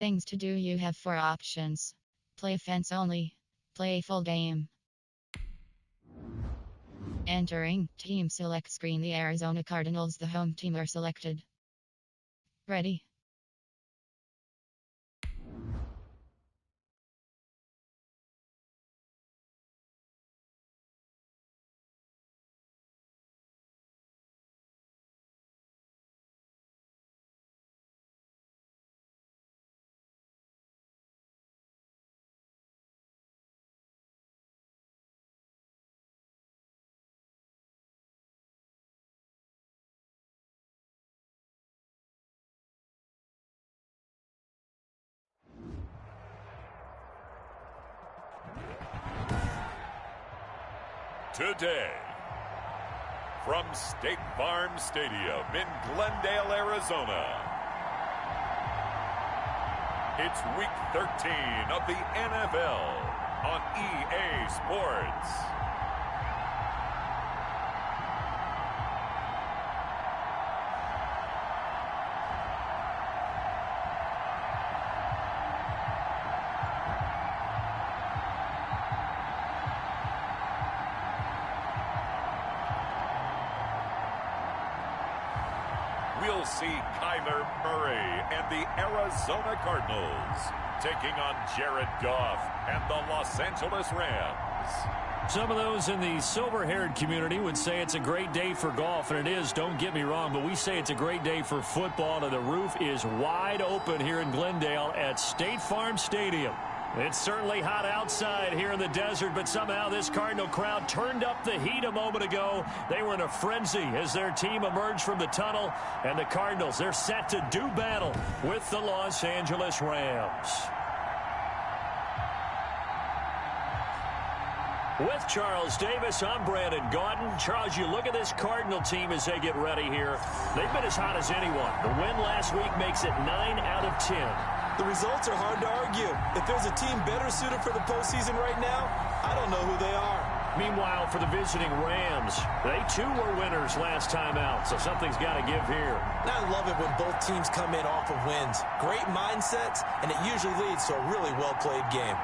Things to do: you have four options. Play offense only. Play full game. Entering team select screen. The Arizona Cardinals, the home team, are selected. Ready. Today, from State Farm Stadium in Glendale, Arizona, it's Week 13 of the NFL on EA Sports. We'll see Kyler Murray and the Arizona Cardinals taking on Jared Goff and the Los Angeles Rams. Some of those in the silver-haired community would say it's a great day for golf, and it is, don't get me wrong, but we say it's a great day for football, and the roof is wide open here in Glendale at State Farm Stadium. It's certainly hot outside here in the desert, but somehow this Cardinal crowd turned up the heat a moment ago. They were in a frenzy as their team emerged from the tunnel, and the Cardinals, they're set to do battle with the Los Angeles Rams. With Charles Davis, I'm Brandon Gaudin. Charles, you look at this Cardinal team as they get ready here. They've been as hot as anyone. The win last week makes it 9 out of 10. The results are hard to argue. If there's a team better suited for the postseason right now, I don't know who they are. Meanwhile, for the visiting Rams, they too were winners last time out, so something's got to give here. And I love it when both teams come in off of wins. Great mindsets, and it usually leads to a really well-played game.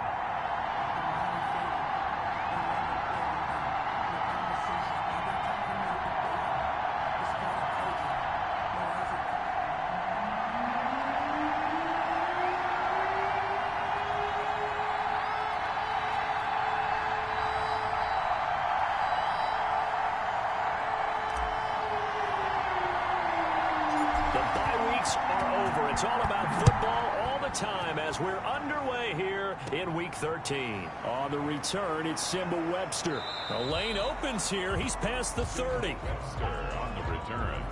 It's all about football all the time as we're underway here in Week 13. On the return, it's Simba Webster. The lane opens here. He's past the 30. Webster on the return.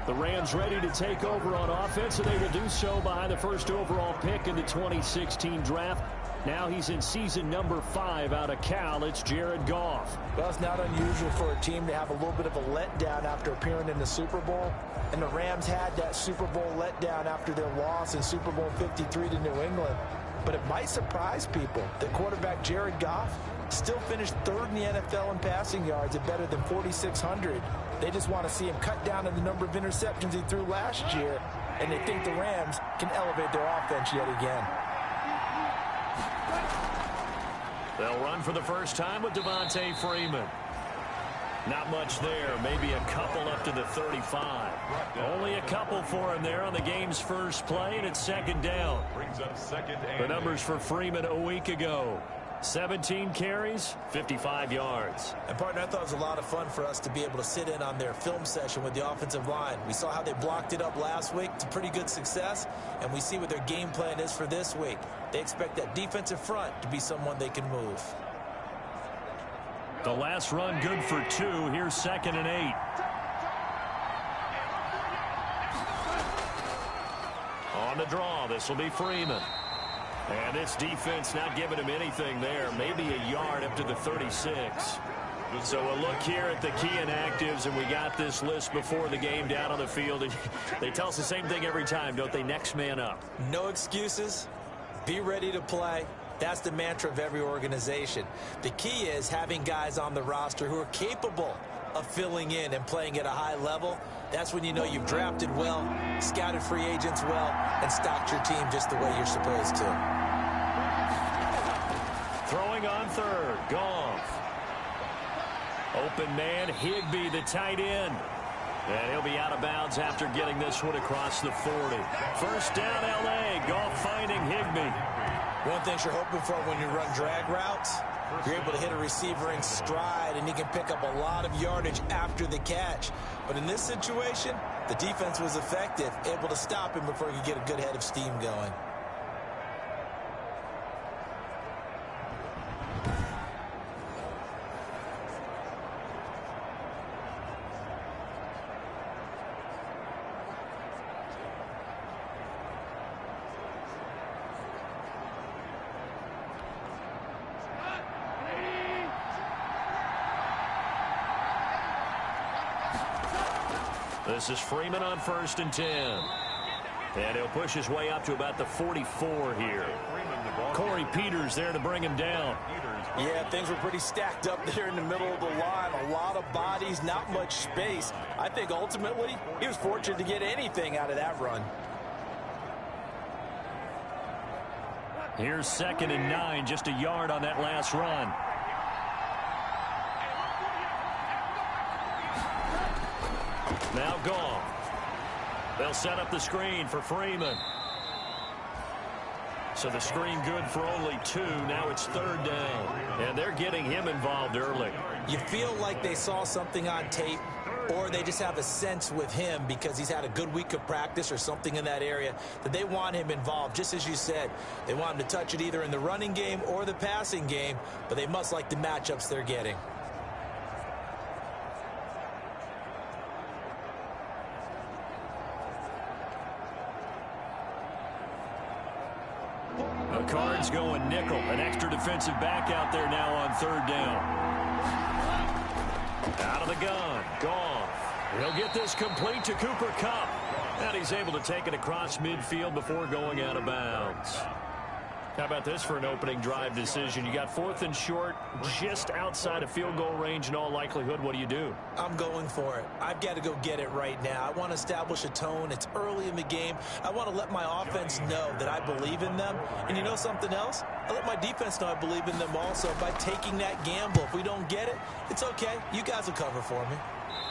The Rams ready to take over on offense, and they will do so behind the first overall pick in the 2016 draft. Now he's in season number 5 out of Cal. It's Jared Goff. Well, it's not unusual for a team to have a little bit of a letdown after appearing in the Super Bowl. And the Rams had that Super Bowl letdown after their loss in Super Bowl 53 to New England. But it might surprise people that quarterback Jared Goff still finished 3rd in the NFL in passing yards at better than 4,600. They just want to see him cut down on the number of interceptions he threw last year. And they think the Rams can elevate their offense yet again. They'll run for the first time with Devontae Freeman. Not much there. Maybe a couple up to the 35. Only a couple for him there on the game's first play, and it's second down. Brings up second and the numbers for Freeman a week ago. 17 carries, 55 yards. And, partner, I thought it was a lot of fun for us to be able to sit in on their film session with the offensive line. We saw how they blocked it up last week to pretty good success, and we see what their game plan is for this week. They expect that defensive front to be someone they can move. The last run good for 2. Here's 2nd and 8. On the draw, this will be Freeman. And this defense not giving him anything there. Maybe a yard up to the 36. So a look here at the key inactives, and we got this list before the game down on the field. They tell us the same thing every time, don't they? Next man up. No excuses. Be ready to play. That's the mantra of every organization. The key is having guys on the roster who are capable of filling in and playing at a high level. That's when you know you've drafted well, scouted free agents well, and stocked your team just the way you're supposed to. Throwing on third, Goff. Open man, Higbee, the tight end. And he'll be out of bounds after getting this one across the 40. First down, L.A. Goff finding Higbee. One thing you're hoping for when you run drag routes, you're able to hit a receiver in stride, and he can pick up a lot of yardage after the catch. But in this situation, the defense was effective, able to stop him before he could get a good head of steam going. This is Freeman on 1st and 10. And he'll push his way up to about the 44 here. Corey Peters there to bring him down. Yeah, things were pretty stacked up there in the middle of the line. A lot of bodies, not much space. I think ultimately he was fortunate to get anything out of that run. Here's 2nd and 9, just a yard on that last run. Now Goff. They'll set up the screen for Freeman. So the screen good for only 2. Now it's 3rd down. And they're getting him involved early. You feel like they saw something on tape, or they just have a sense with him because he's had a good week of practice or something in that area that they want him involved. Just as you said, they want him to touch it either in the running game or the passing game, but they must like the matchups they're getting. The Cards going nickel. An extra defensive back out there now on 3rd down. Out of the gun. Goff. He'll get this complete to Cooper Kupp. And he's able to take it across midfield before going out of bounds. How about this for an opening drive decision? You got 4th and short, just outside of field goal range in all likelihood. What do you do? I'm going for it. I've got to go get it right now. I want to establish a tone. It's early in the game. I want to let my offense know that I believe in them. And you know something else? I let my defense know I believe in them also by taking that gamble. If we don't get it, it's okay. You guys will cover for me.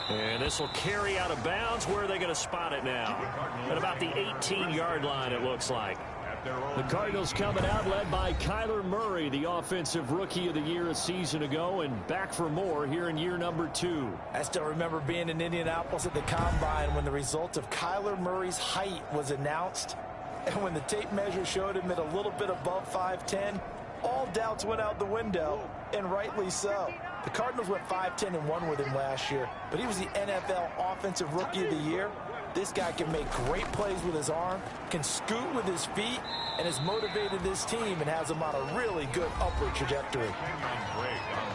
And this will carry out of bounds. Where are they going to spot it now? At about the 18-yard line, it looks like. The Cardinals coming out, led by Kyler Murray, the offensive rookie of the year a season ago, and back for more here in year number 2. I still remember being in Indianapolis at the Combine when the result of Kyler Murray's height was announced. And when the tape measure showed him at a little bit above 5'10", all doubts went out the window, and rightly so. The Cardinals went 5-10 and 1 with him last year, but he was the NFL Offensive Rookie of the Year. This guy can make great plays with his arm, can scoot with his feet, and has motivated this team and has them on a really good upward trajectory.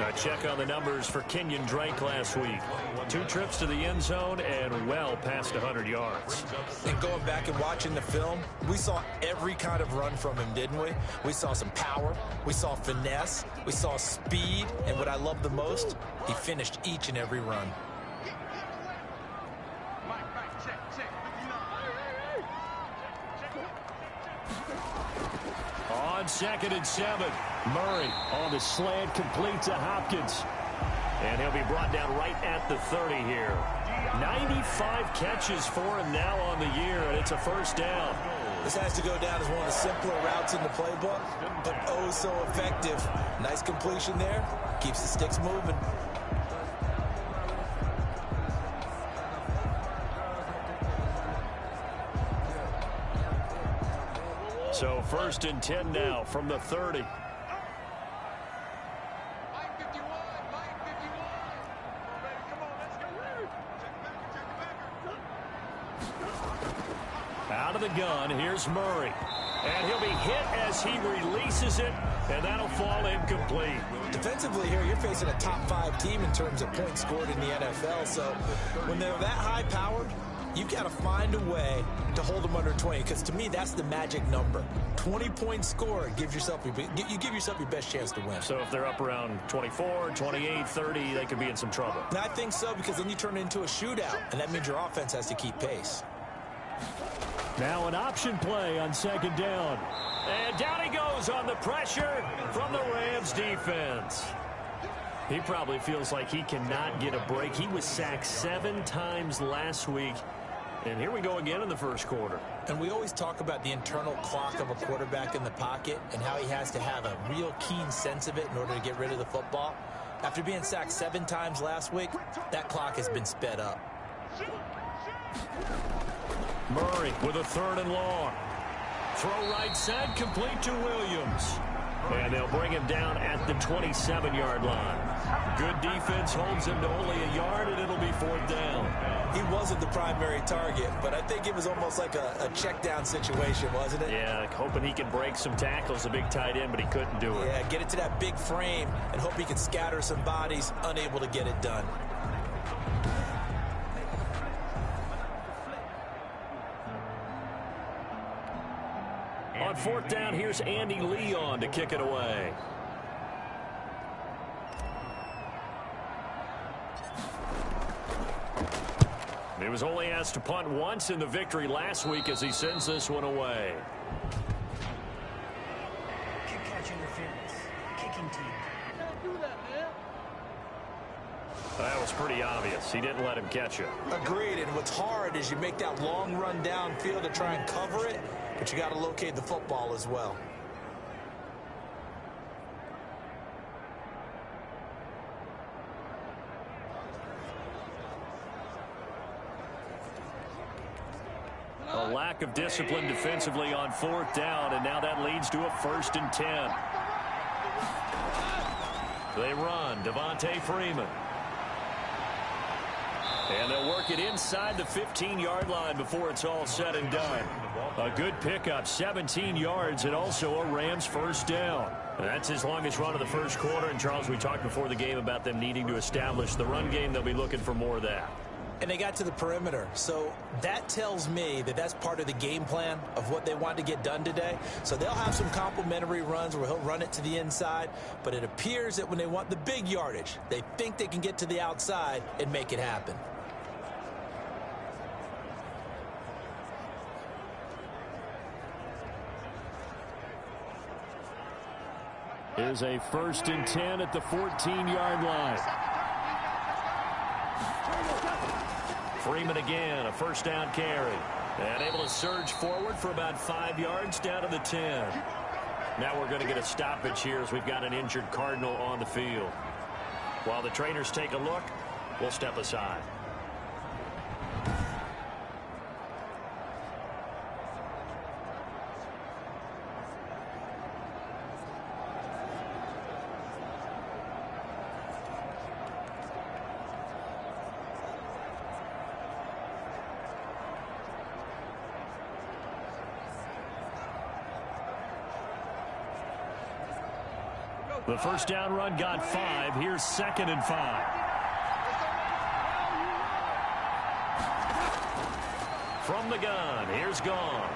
A check on the numbers for Kenyon Drake last week. 2 trips to the end zone and well past 100 yards. And going back and watching the film, we saw every kind of run from him, didn't we? We saw some power, we saw finesse, we saw speed, and what I love the most, he finished each and every run. On 2nd and 7, Murray on the slant, complete to Hopkins. And he'll be brought down right at the 30 here. 95 catches for him now on the year, and it's a 1st down. This has to go down as one of the simpler routes in the playbook, but oh so effective. Nice completion there. Keeps the sticks moving. So 1st and 10 now from the 30. Out of the gun, here's Murray. And he'll be hit as he releases it, and that'll fall incomplete. Defensively here, you're facing a top 5 team in terms of points scored in the NFL, so when they're that high-powered, you've got to find a way to hold them under 20, because to me, that's the magic number. 20 points scored gives yourself you give yourself your best chance to win. So if they're up around 24, 28, 30, they could be in some trouble. And I think so, because then you turn it into a shootout, and that means your offense has to keep pace. Now an option play on second down. And down he goes on the pressure from the Rams defense. He probably feels like he cannot get a break. He was sacked 7 times last week. And here we go again in the first quarter. And we always talk about the internal clock of a quarterback in the pocket and how he has to have a real keen sense of it in order to get rid of the football. After being sacked 7 times last week, that clock has been sped up. Murray with a 3rd and long. Throw right side, complete to Williams. And they'll bring him down at the 27-yard line. Good defense holds him to only a yard, and it'll be 4th down. He wasn't the primary target, but I think it was almost like a check down situation, wasn't it? Yeah, hoping he can break some tackles, a big tight end, but he couldn't do it. Yeah, get it to that big frame and hope he can scatter some bodies, unable to get it done. On 4th down, here's Andy Leon to kick it away. He was only asked to punt once in the victory last week as he sends this one away. Kick catch interference. Kicking team. That was pretty obvious. He didn't let him catch it. Agreed, and what's hard is you make that long run downfield to try and cover it, but you got to locate the football as well. A lack of discipline defensively on 4th down, and now that leads to a 1st and 10. They run. Devontae Freeman. And they'll work it inside the 15-yard line before it's all said and done. A good pickup, 17 yards, and also a Rams 1st down. And that's his longest run of the first quarter. And, Charles, we talked before the game about them needing to establish the run game. They'll be looking for more of that. And they got to the perimeter. So that tells me that that's part of the game plan of what they want to get done today. So they'll have some complementary runs where he'll run it to the inside. But it appears that when they want the big yardage, they think they can get to the outside and make it happen. Here's a 1st and 10 at the 14-yard line. Freeman again, a 1st down carry. And able to surge forward for about 5 yards down to the 10. Now we're going to get a stoppage here as we've got an injured Cardinal on the field. While the trainers take a look, we'll step aside. The 1st down run got 5. Here's 2nd and 5. From the gun, here's Goff.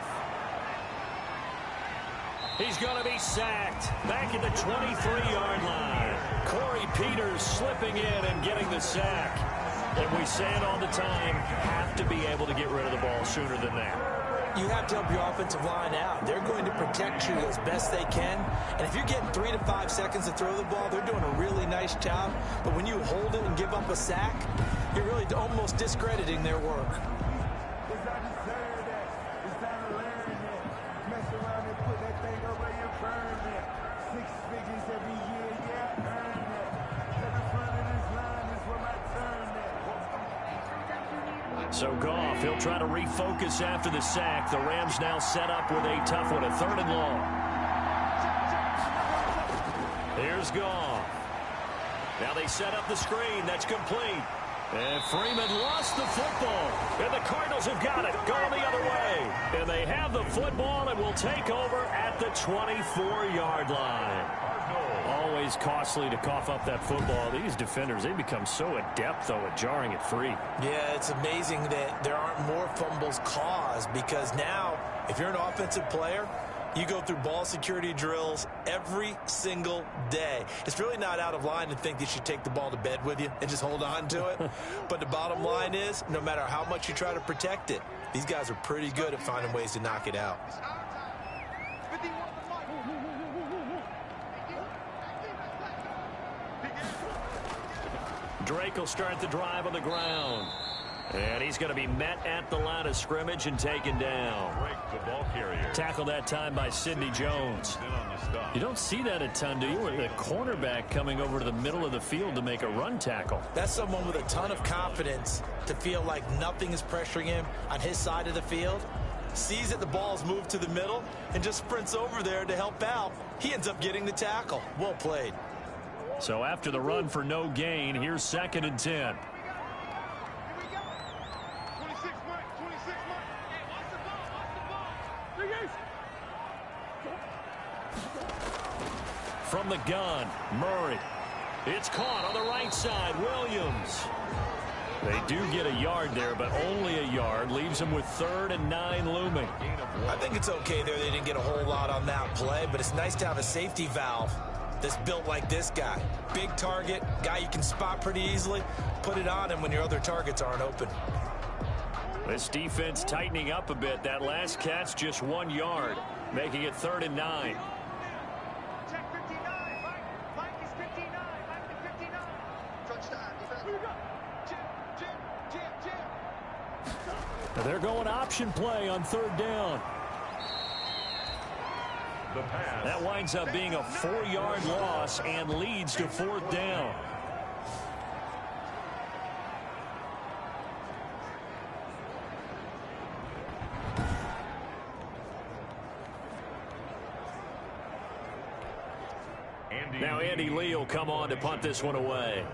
He's going to be sacked back at the 23-yard line. Corey Peters slipping in and getting the sack. And we say it all the time, have to be able to get rid of the ball sooner than that. You have to help your offensive line out. They're going to protect you as best they can. And if you're getting 3 to 5 seconds to throw the ball, they're doing a really nice job. But when you hold it and give up a sack, you're really almost discrediting their work. So Goff, he'll try to refocus after the sack. The Rams now set up with a tough one, a 3rd and long. Here's Goff. Now they set up the screen. That's complete. And Freeman lost the football. And the Cardinals have got it. Going the other way. And they have the football and will take over at the 24-yard line. A always costly to cough up that football. These defenders, they become so adept, though, at jarring it free. Yeah, it's amazing that there aren't more fumbles caused, because now, if you're an offensive player, you go through ball security drills every single day. It's really not out of line to think that you should take the ball to bed with you and just hold on to it. But the bottom line is, no matter how much you try to protect it, these guys are pretty good at finding ways to knock it out. Drake will start the drive on the ground. And he's going to be met at the line of scrimmage and taken down. Drake, the ball carrier. Tackled that time by Sidney Jones. You don't see that a ton, do you? With the cornerback coming over to the middle of the field to make a run tackle. That's someone with a ton of confidence to feel like nothing is pressuring him on his side of the field. Sees that the ball's moved to the middle and just sprints over there to help out. He ends up getting the tackle. Well played. So after the run for no gain, here's 2nd and 10. From the gun, Murray. It's caught on the right side, Williams. They do get a yard there, but only a yard. Leaves them with 3rd and 9 looming. I think it's okay there. They didn't get a whole lot on that play, but it's nice to have a safety valve that's built like this guy. Big target, guy you can spot pretty easily. Put it on him when your other targets aren't open. This defense tightening up a bit. That last catch just 1 yard, making it 3rd and 9. They're going option play on 3rd down. The pass. That winds up being a 4-yard loss and leads to 4th down. Now Andy Lee will come on to punt this one away.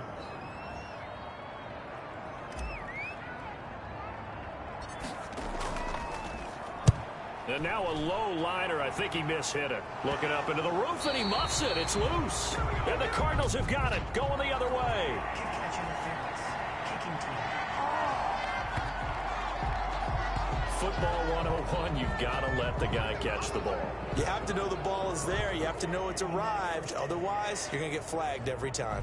And now a low liner. I think he mishit it. Looking up into the roof, and he muffs it. It's loose. And the Cardinals have got it. Going the other way. Kick catch interference. Kicking team. Football 101, you've got to let the guy catch the ball. You have to know the ball is there. You have to know it's arrived. Otherwise, you're going to get flagged every time.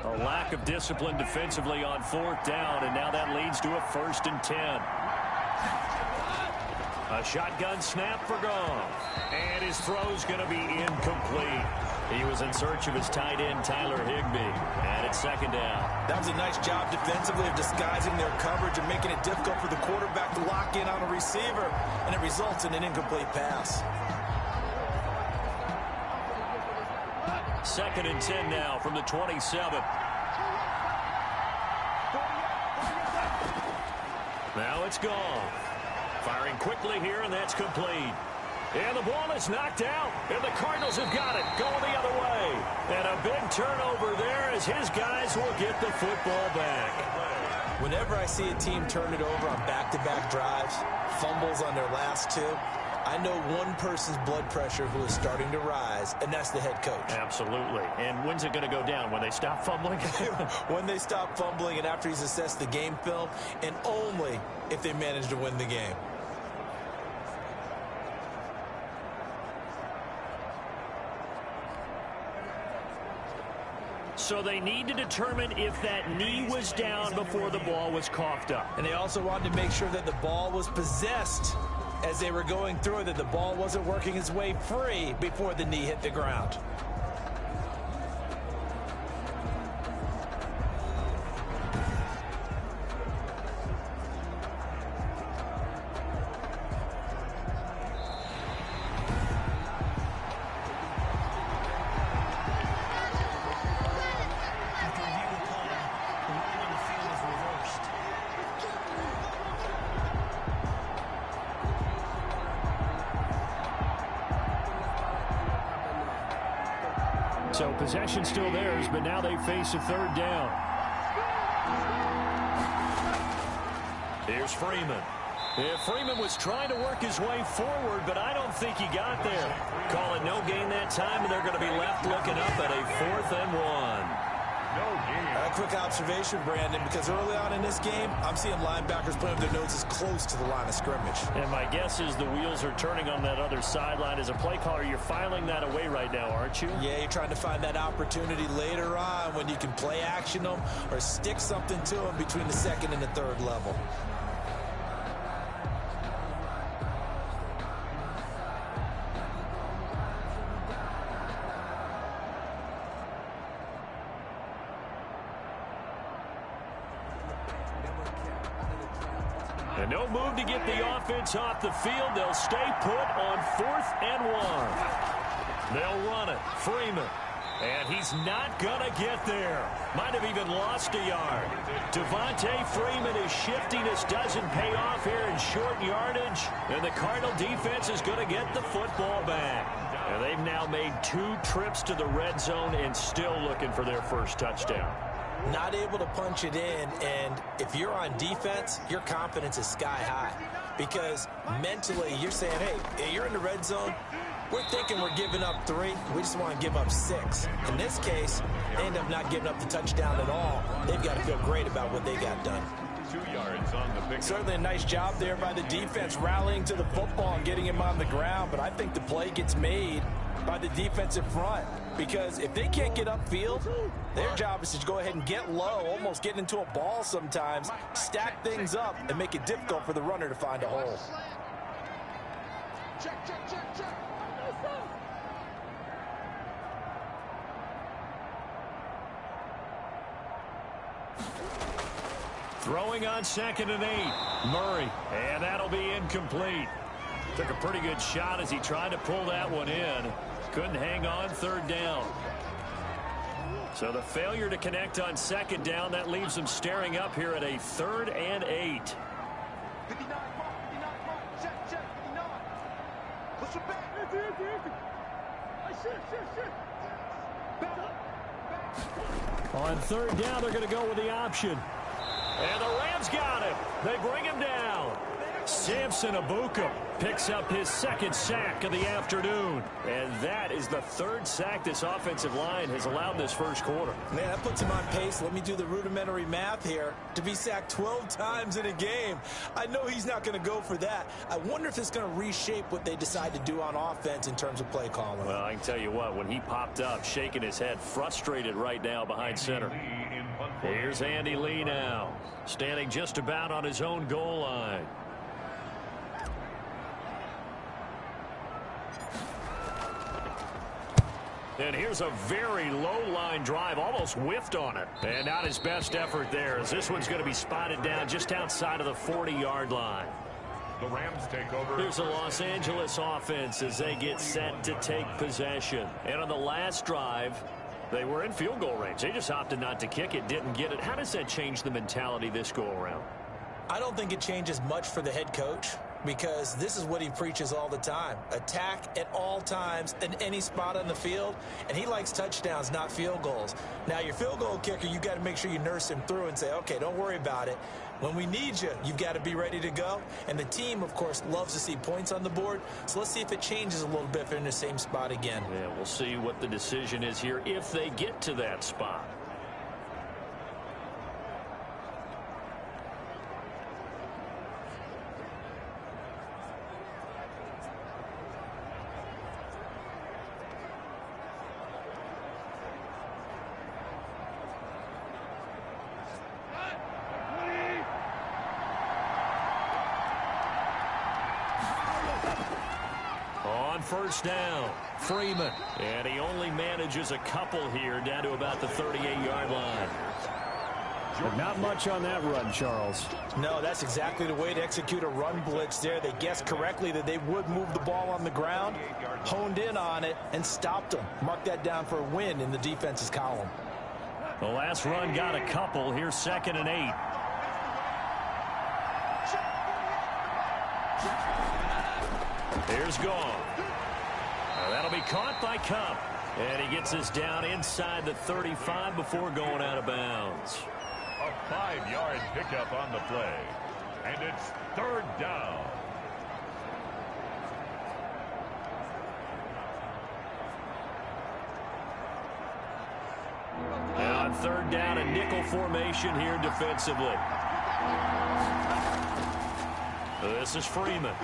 A lack of discipline defensively on 4th down, and now that leads to a 1st and 10. A shotgun snap for Goff, and his throw's going to be incomplete. He was in search of his tight end, Tyler Higbee, and it's 2nd down. That was a nice job defensively of disguising their coverage and making it difficult for the quarterback to lock in on a receiver, and it results in an incomplete pass. 2nd and 10 now from the 27. Now it's gone. Firing quickly here, and that's complete. And the ball is knocked out, and the Cardinals have got it, going the other way. And a big turnover there as his guys will get the football back. Whenever I see a team turn it over on back-to-back drives, fumbles on their last 2, I know one person's blood pressure who is starting to rise, and that's the head coach. Absolutely. And when's it going to go down? When they stop fumbling? When they stop fumbling and after he's assessed the game film, and only if they manage to win the game. So they need to determine if that knee was down before the ball was coughed up. And they also wanted to make sure that the ball was possessed as they were going through, that the ball wasn't working its way free before the knee hit the ground. After review of play, the ruling on the field is reversed. So possession still theirs, but now they face a third down. Here's Freeman. Yeah, Freeman was trying to work his way forward, but I don't think he got there. Call it no gain that time, and they're going to be left looking up at a 4th and 1. A quick observation, Brandon, because early on in this game, I'm seeing linebackers putting their noses close to the line of scrimmage. And my guess is the wheels are turning on that other sideline. As a play caller, you're filing that away right now, aren't you? Yeah, you're trying to find that opportunity later on when you can play action them or stick something to them between the second and the third level. And no move to get the offense off the field. They'll stay put on 4th and 1. They'll run it. Freeman. And he's not going to get there. Might have even lost a yard. Devontae Freeman is shifting. This doesn't pay off here in short yardage. And the Cardinal defense is going to get the football back. And they've now made 2 trips to the red zone and still looking for their first touchdown. Not able to punch it in, and if you're on defense, your confidence is sky high because mentally you're saying, hey, you're in the red zone. We're thinking we're giving up 3. We just want to give up 6. In this case, they end up not giving up the touchdown at all. They've got to feel great about what they got done. 2 yards on the pick. Certainly a nice job there by the defense rallying to the football and getting him on the ground, but I think the play gets made by the defensive front because if they can't get upfield, their job is to go ahead and get low, almost get into a ball sometimes, stack things up, and make it difficult for the runner to find a hole. Check, check, check, check. Throwing on 2nd and 8. Murray. And that'll be incomplete. Took a pretty good shot as he tried to pull that one in. Couldn't hang on 3rd down. So the failure to connect on 2nd down, that leaves them staring up here at a 3rd and 8. 59, 59, check, check, 59. Push it back. On 3rd down, they're going to go with the option. And the Rams got him. They bring him down. Samson Abuka picks up his 2nd sack of the afternoon. And that is the 3rd sack this offensive line has allowed this first quarter. Man, that puts him on pace. Let me do the rudimentary math here. To be sacked 12 times in a game. I know he's not going to go for that. I wonder if it's going to reshape what they decide to do on offense in terms of play calling. Well, I can tell you what, when he popped up, shaking his head, frustrated right now behind center. Here's Andy Lee now, standing just about on his own goal line. And here's a very low-line drive, almost whiffed on it. And not his best effort there, as this one's going to be spotted down just outside of the 40-yard line. The Rams take over. Here's the Los Angeles offense as they get set to take possession. And on the last drive, they were in field goal range. They just opted not to kick it, didn't get it. How does that change the mentality this go-around? I don't think it changes much for the head coach because this is what he preaches all the time. Attack at all times in any spot on the field, and he likes touchdowns, not field goals. Now, your field goal kicker, you've got to make sure you nurse him through and say, okay, don't worry about it. When we need you, you've got to be ready to go. And the team, of course, loves to see points on the board. So let's see if it changes a little bit if they're in the same spot again. Yeah, we'll see what the decision is here if they get to that spot. First down, Freeman. And he only manages a couple here down to about the 38-yard line. But not much on that run, Charles. No, that's exactly the way to execute a run blitz there. They guessed correctly that they would move the ball on the ground, honed in on it, and stopped them. Mark that down for a win in the defense's column. The last run got a couple. Here's 2nd and 8. Here's Goff. That'll be caught by Cup. And he gets us down inside the 35 before going out of bounds. A 5-yard pickup on the play. And it's third down. And on third down, a nickel formation here defensively. This is Freeman.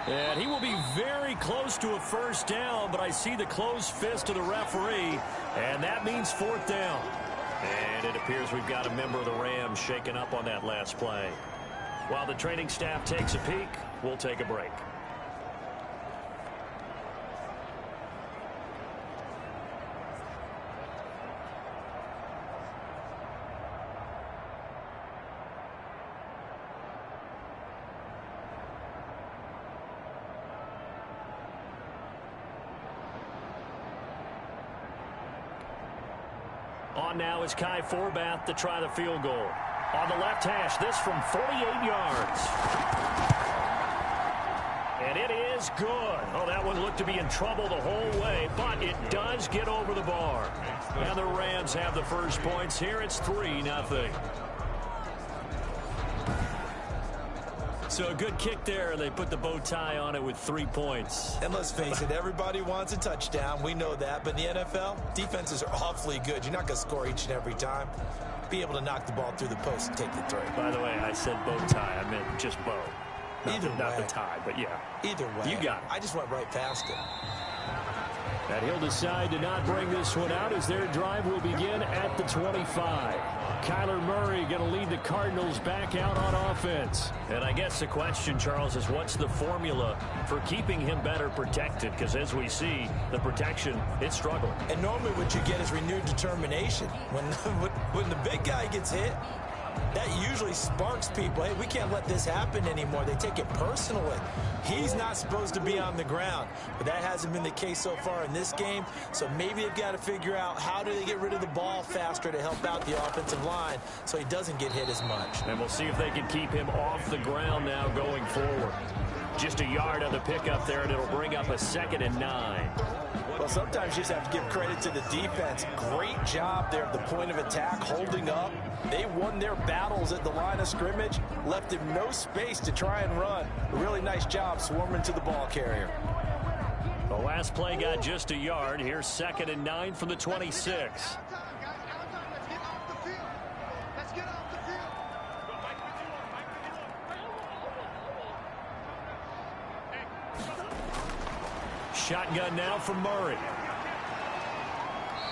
And he will be very close to a first down, but I see the closed fist of the referee, and that means fourth down. And it appears we've got a member of the Rams shaken up on that last play. While the training staff takes a peek, we'll take a break. On now is Kai Forbath to try the field goal. On the left hash, this from 48 yards. And it is good. Oh, that one looked to be in trouble the whole way, but it does get over the bar. And the Rams have the first points here. It's 3-0. So a good kick there. They put the bow tie on it with 3 points. And let's face it, everybody wants a touchdown. We know that. But in the NFL, defenses are awfully good. You're not going to score each and every time. Be able to knock the ball through the post and take the three. By the way, I said bow tie. I meant just bow. Not the tie, but yeah. Either way. You got it. I just went right past it. And he'll decide to not bring this one out as their drive will begin at the 25. Kyler Murray going to lead the Cardinals back out on offense. And I guess the question, Charles, is what's the formula for keeping him better protected? Because as we see, the protection, it's struggling. And normally what you get is renewed determination. When the big guy gets hit, that usually sparks people. Hey, we can't let this happen anymore. They take it personally. He's not supposed to be on the ground, but that hasn't been the case so far in this game. So maybe they've got to figure out how do they get rid of the ball faster to help out the offensive line so he doesn't get hit as much. And we'll see if they can keep him off the ground now going forward. Just a yard on the pickup there, and it'll bring up a 2nd and 9. Well, sometimes you just have to give credit to the defense. Great job there at the point of attack, holding up. They won their battles at the line of scrimmage, left him no space to try and run. A really nice job swarming to the ball carrier. The last play got just a yard. Here's 2nd and 9 from the 26. Shotgun now from Murray.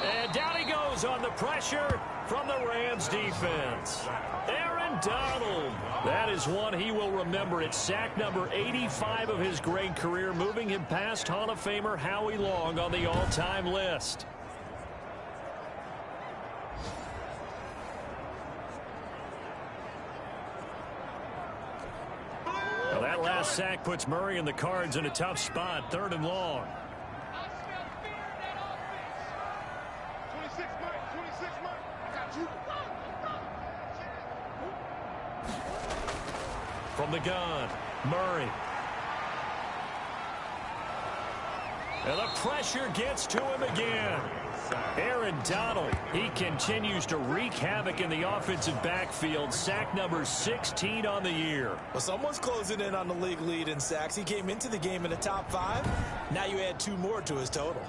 And down he goes on the pressure from the Rams defense. Aaron Donald. That is one he will remember. It's sack number 85 of his great career, moving him past Hall of Famer Howie Long on the all-time list. Well, that last sack puts Murray and the Cards in a tough spot, 3rd and long. From the gun, Murray. And the pressure gets to him again. Aaron Donald, he continues to wreak havoc in the offensive backfield. Sack number 16 on the year. Well, someone's closing in on the league lead in sacks. He came into the game in the top 5. Now you add 2 more to his total.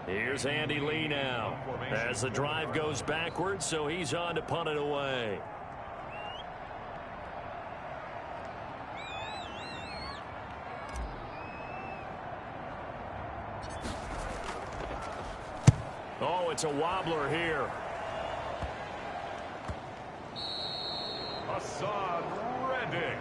Here's Andy Lee now as the drive goes backwards, so he's on to punt it away. Oh, it's a wobbler here. Hassan Reddick.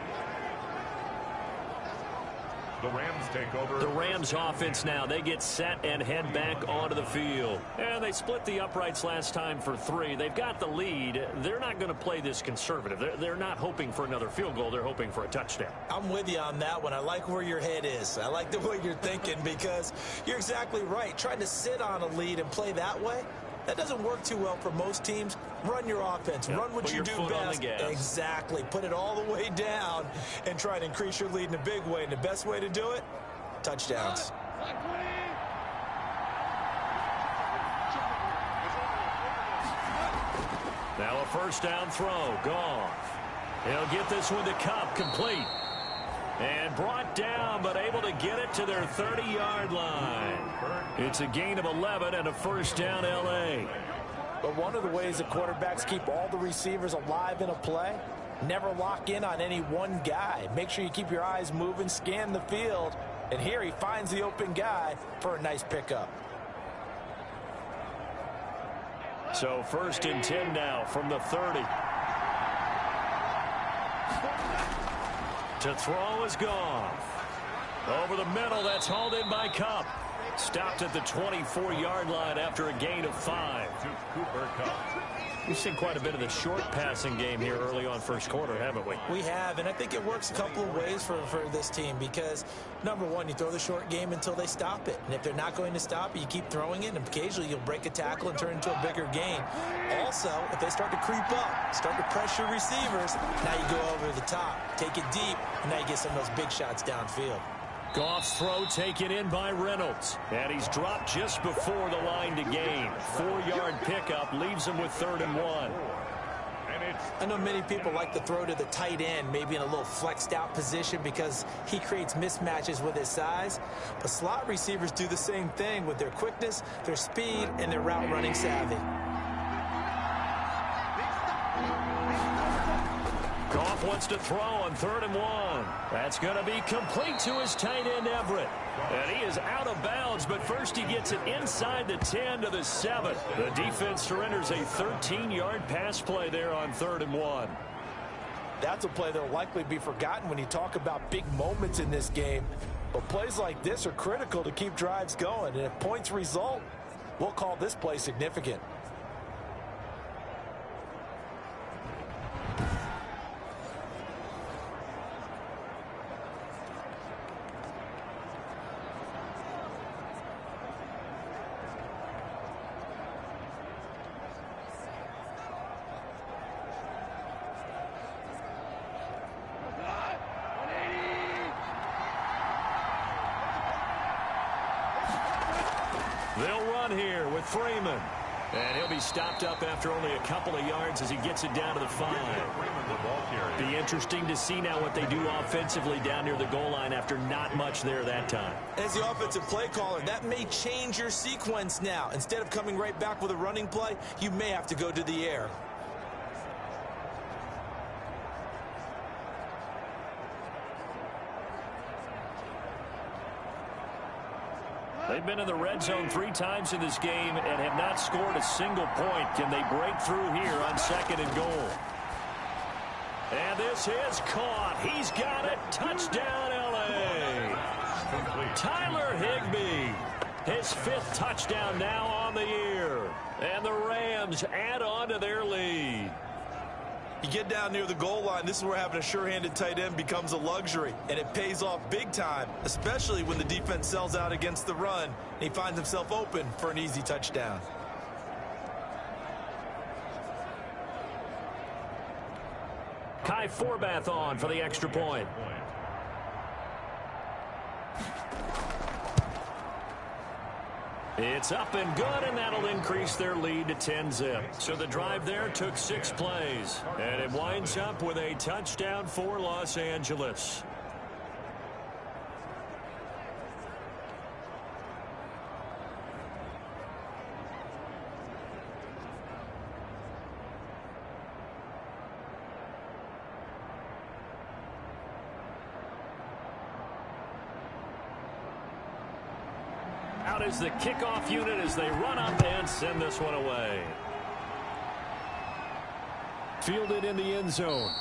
The Rams take over. The Rams offense now. They get set and head back onto the field. And they split the uprights last time for 3. They've got the lead. They're not going to play this conservative. They're not hoping for another field goal. They're hoping for a touchdown. I'm with you on that one. I like where your head is. I like the way you're thinking because you're exactly right. Trying to sit on a lead and play that way, That doesn't work too well for most teams. Run your offense. Yep. Run what Put you your do foot on best. the gas. Exactly. Put it all the way down and try and increase your lead in a big way. And the best way to do it, touchdowns. Now a first down throw. Goff. He'll get this one to Cup, complete. And brought down, but able to get it to their 30-yard line. It's a gain of 11 and a first down, L.A. But one of the ways that quarterbacks keep all the receivers alive in a play, never lock in on any one guy. Make sure you keep your eyes moving, scan the field. And here he finds the open guy for a nice pickup. So first and 10 now from the 30. To throw is Goff. Over the middle, that's hauled in by Cup. Stopped at the 24-yard line after a gain of 5. To Cooper Kupp. We've seen quite a bit of the short passing game here early on first quarter, haven't we? We have, and I think it works a couple of ways for this team because, number one, you throw the short game until they stop it. And if they're not going to stop it, you keep throwing it, and occasionally you'll break a tackle and turn it into a bigger gain. Also, if they start to creep up, start to pressure receivers, now you go over the top, take it deep, and now you get some of those big shots downfield. Goff's throw taken in by Reynolds. And he's dropped just before the line to gain. 4-yard pickup leaves him with 3rd and 1. I know many people like to throw to the tight end, maybe in a little flexed out position because he creates mismatches with his size. But slot receivers do the same thing with their quickness, their speed, and their route running savvy. Goff wants to throw on 3rd and 1. That's going to be complete to his tight end, Everett. And he is out of bounds, but first he gets it inside the 10 to the 7. The defense surrenders a 13-yard pass play there on 3rd and 1. That's a play that will likely be forgotten when you talk about big moments in this game. But plays like this are critical to keep drives going. And if points result, we'll call this play significant. They'll run here with Freeman. And he'll be stopped up after only a couple of yards as he gets it down to the 5. Be interesting to see now what they do offensively down near the goal line after not much there that time. As the offensive play caller, that may change your sequence now. Instead of coming right back with a running play, you may have to go to the air. They've been in the red zone 3 times in this game and have not scored a single point. Can they break through here on 2nd and goal? And this is caught. He's got it. Touchdown, L.A. Tyler Higbee. His 5th touchdown now on the year. And the Rams add on to their lead. You get down near the goal line, this is where having a sure-handed tight end becomes a luxury, and it pays off big time, especially when the defense sells out against the run, and he finds himself open for an easy touchdown. Kai Forbath on for the extra point. It's up and good, and that'll increase their lead to 10-zip. So the drive there took 6 plays, and it winds up with a touchdown for Los Angeles. Out is the kickoff unit as they run up and send this one away. Fielded in the end zone.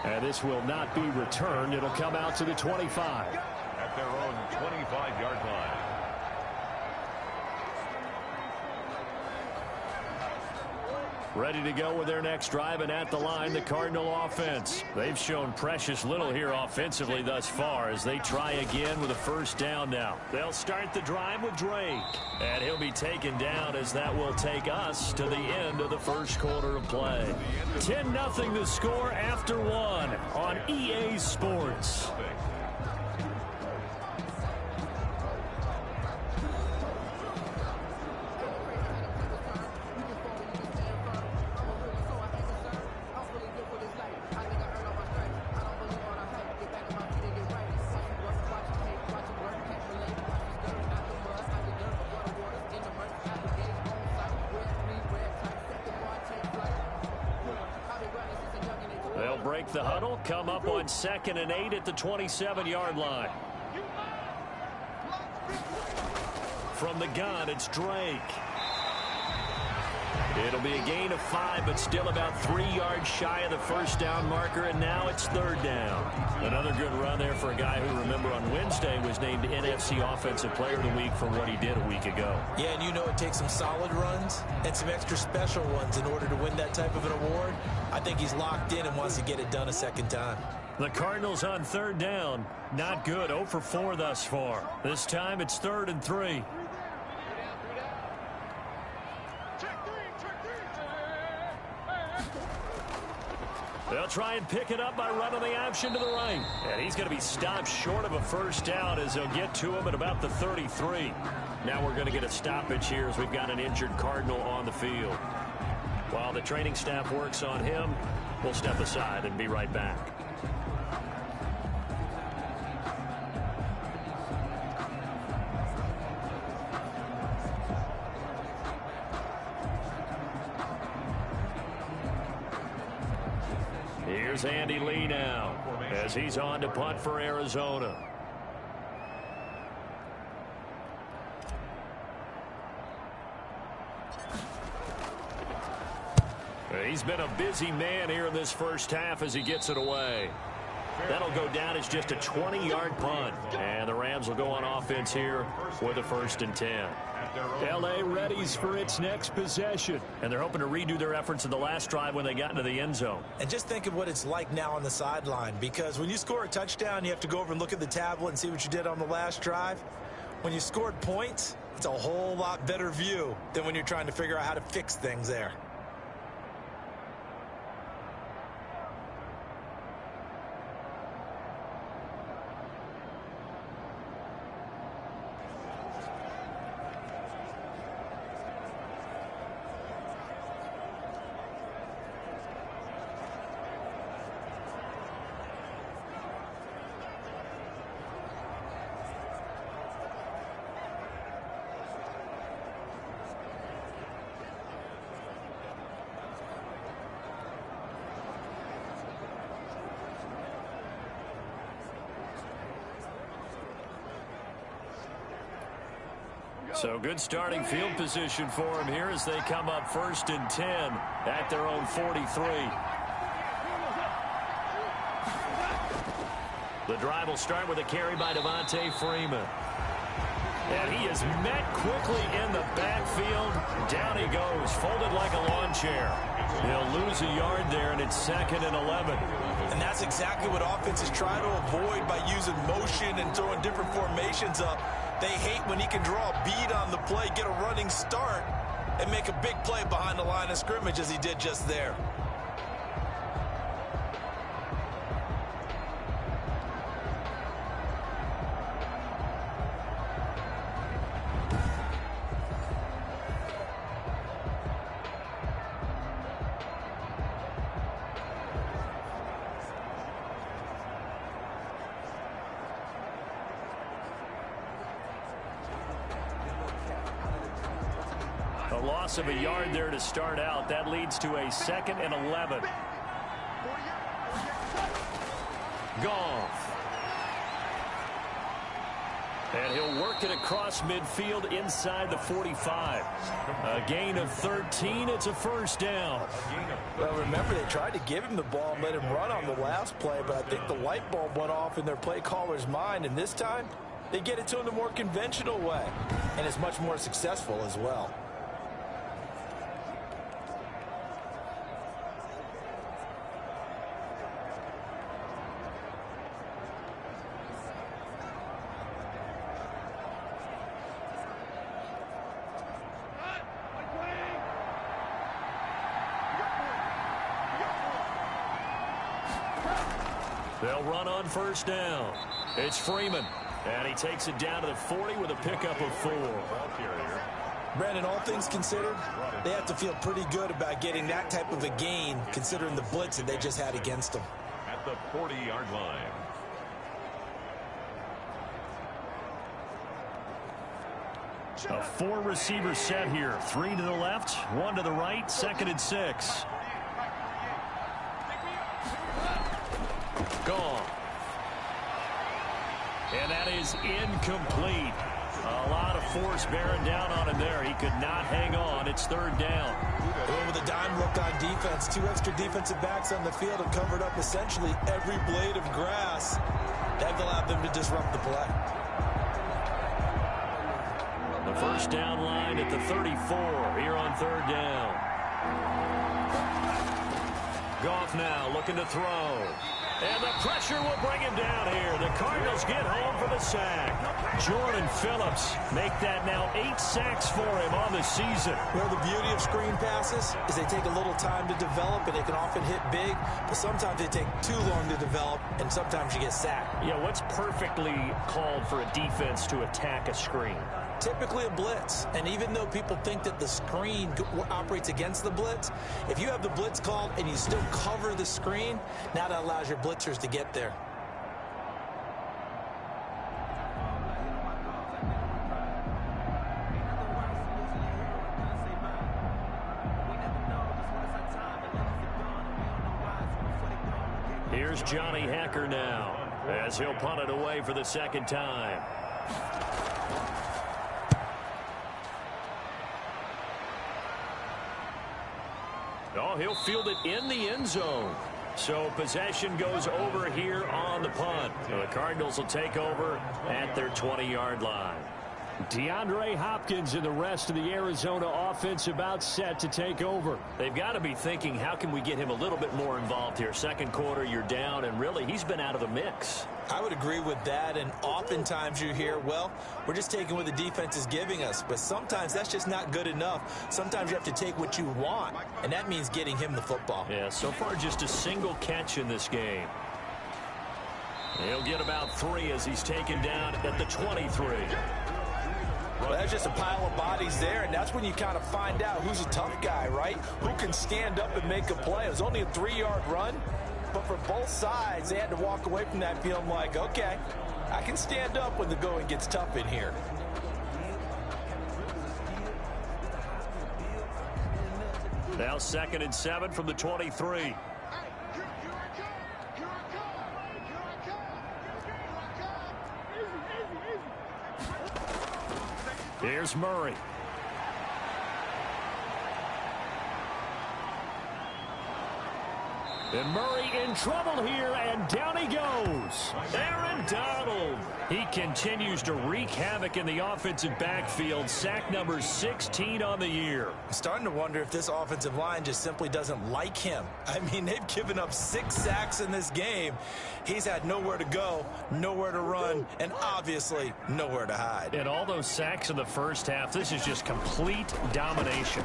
And this will not be returned. It'll come out to the 25. At their own 25-yard line. Ready to go with their next drive, and at the line, the Cardinal offense. They've shown precious little here offensively thus far as they try again with a first down now. They'll start the drive with Drake, and he'll be taken down as that will take us to the end of the first quarter of play. 10-0 the score after one on EA Sports. Break the huddle, come up on 2nd and 8 at the 27-yard line. From the gun, it's Drake. It'll be a gain of 5, but still about 3 yards shy of the first down marker, and now it's 3rd down. Another good run there for a guy who, remember, on Wednesday was named NFC Offensive Player of the Week for what he did a week ago. Yeah, and you know it takes some solid runs and some extra special ones in order to win that type of an award. I think he's locked in and wants to get it done a second time. The Cardinals on 3rd down. Not good. 0 for 4 thus far. This time it's 3rd and 3. They'll try and pick it up by running the option to the right. And he's going to be stopped short of a first down as they'll get to him at about the 33. Now we're going to get a stoppage here as we've got an injured Cardinal on the field. While the training staff works on him, we'll step aside and be right back. Here's Andy Lee now as he's on to punt for Arizona. He's been a busy man here in this first half as he gets it away. That'll go down as just a 20-yard punt. And the Rams will go on offense here with a 1st and 10. L.A. readies for its next possession. And they're hoping to redo their efforts in the last drive when they got into the end zone. And just think of what it's like now on the sideline, because when you score a touchdown, you have to go over and look at the tablet and see what you did on the last drive. When you scored points, it's a whole lot better view than when you're trying to figure out how to fix things there. So good starting field position for him here as they come up 1st and 10 at their own 43. The drive will start with a carry by Devontae Freeman. And he is met quickly in the backfield. Down he goes, folded like a lawn chair. He'll lose a yard there, and it's 2nd and 11. And that's exactly what offenses try to avoid by using motion and throwing different formations up. They hate when he can draw a bead on the play, get a running start, and make a big play behind the line of scrimmage as he did just there. A loss of a yard there to start out. That leads to a 2nd and 11. Goff. And he'll work it across midfield inside the 45. A gain of 13. It's a first down. Well, remember, they tried to give him the ball and let him run on the last play, but I think the light bulb went off in their play caller's mind, and this time they get it to him the more conventional way, and it's much more successful as well. They'll run on first down. It's Freeman. And he takes it down to the 40 with a pickup of 4. Brandon, all things considered, they have to feel pretty good about getting that type of a gain, considering the blitz that they just had against them. At the 40-yard line. A 4-receiver set here. 3 to the left, 1 to the right, 2nd and 6. Gone. And that is incomplete. A lot of force bearing down on him there. He could not hang on. It's 3rd down. With a dime look on defense, 2 extra defensive backs on the field and covered up essentially every blade of grass. That allowed them to disrupt the play. The first down line at the 34 here on 3rd down. Goff now looking to throw. And the pressure will bring him down here. The Cardinals get home for the sack. Jordan Phillips make that now 8 sacks for him on the season. Well, the beauty of screen passes is they take a little time to develop, and they can often hit big, but sometimes they take too long to develop, and sometimes you get sacked. Yeah, what's perfectly called for a defense to attack a screen? Typically a blitz, and even though people think that the screen operates against the blitz, if you have the blitz called and you still cover the screen, now that allows your blitzers to get there. Here's Johnny Hacker now as he'll punt it away for the 2nd time. Oh, he'll field it in the end zone. So possession goes over here on the punt. The Cardinals will take over at their 20-yard line. DeAndre Hopkins and the rest of the Arizona offense about set to take over. They've got to be thinking, how can we get him a little bit more involved here? 2nd quarter, you're down, and really, he's been out of the mix. I would agree with that, and oftentimes you hear, well, we're just taking what the defense is giving us, but sometimes that's just not good enough. Sometimes you have to take what you want, and that means getting him the football. Yeah, so far just a single catch in this game. He'll get about 3 as he's taken down at the 23. Well, that's just a pile of bodies there, and that's when you kind of find out who's a tough guy, right? Who can stand up and make a play. It was only a 3-yard run, but for both sides, they had to walk away from that feeling like, okay, I can stand up when the going gets tough in here. Now 2nd and 7 from the 23. Here's Murray. And Murray in trouble here, and down he goes. Aaron Donald. He continues to wreak havoc in the offensive backfield. Sack number 16 on the year. I'm starting to wonder if this offensive line just simply doesn't like him. I mean, they've given up 6 sacks in this game. He's had nowhere to go, nowhere to run, and obviously nowhere to hide. And all those sacks in the first half, this is just complete domination.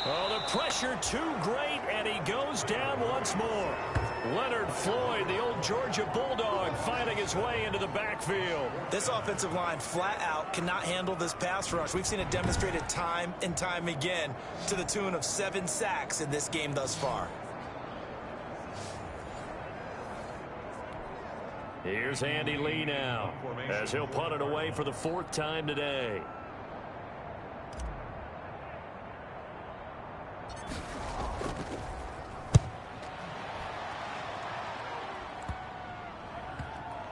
Oh, the pressure too great, and he goes down once more. Leonard Floyd, the old Georgia Bulldog, fighting his way into the backfield. This offensive line flat out cannot handle this pass rush. We've seen it demonstrated time and time again to the tune of 7 sacks in this game thus far. Here's Andy Lee now as he'll punt it away for the 4th time today.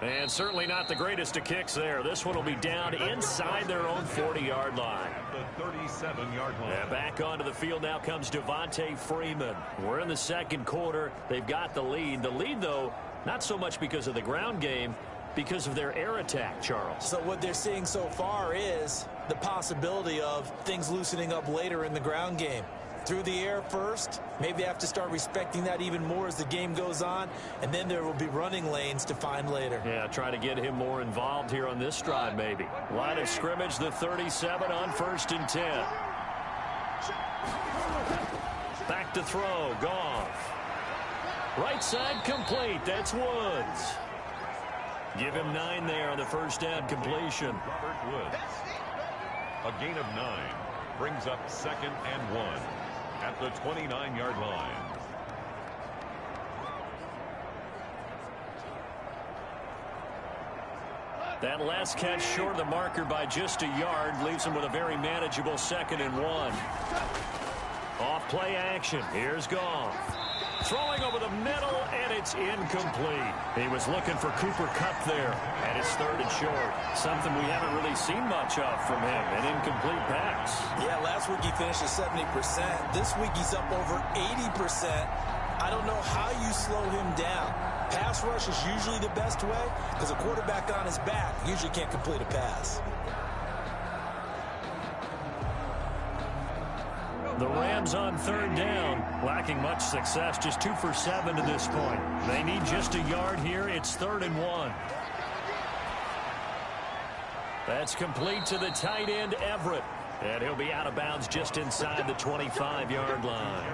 And certainly not the greatest of kicks there. This one will be down inside their own 40-yard line. The 37-yard line. And back onto the field now comes Devontae Freeman. We're in the 2nd quarter. They've got the lead. The lead, though, not so much because of the ground game, because of their air attack, Charles. So what they're seeing so far is the possibility of things loosening up later in the ground game. Through the air first, maybe they have to start respecting that even more as the game goes on, and then there will be running lanes to find later. Yeah, try to get him more involved here on this drive maybe. Line of scrimmage, the 37 on 1st and 10. Back to throw. Goff. Right side complete. That's Woods. Give him 9 there on the first down completion. Robert Woods. A gain of 9 brings up 2nd and 1 at the 29-yard line. That last catch short of the marker by just a yard leaves him with a very manageable 2nd and 1. Off play action. Here's Goff. Throwing over the middle, and it's incomplete. He was looking for Cooper Kupp there at his 3rd and short. Something we haven't really seen much of from him, an incomplete pass. Yeah, last week he finished at 70%. This week he's up over 80%. I don't know how you slow him down. Pass rush is usually the best way because a quarterback on his back usually can't complete a pass. The Rams on 3rd down, lacking much success, just 2 for 7 to this point. They need just a yard here. It's 3rd and 1. That's complete to the tight end, Everett. And he'll be out of bounds just inside the 25-yard line.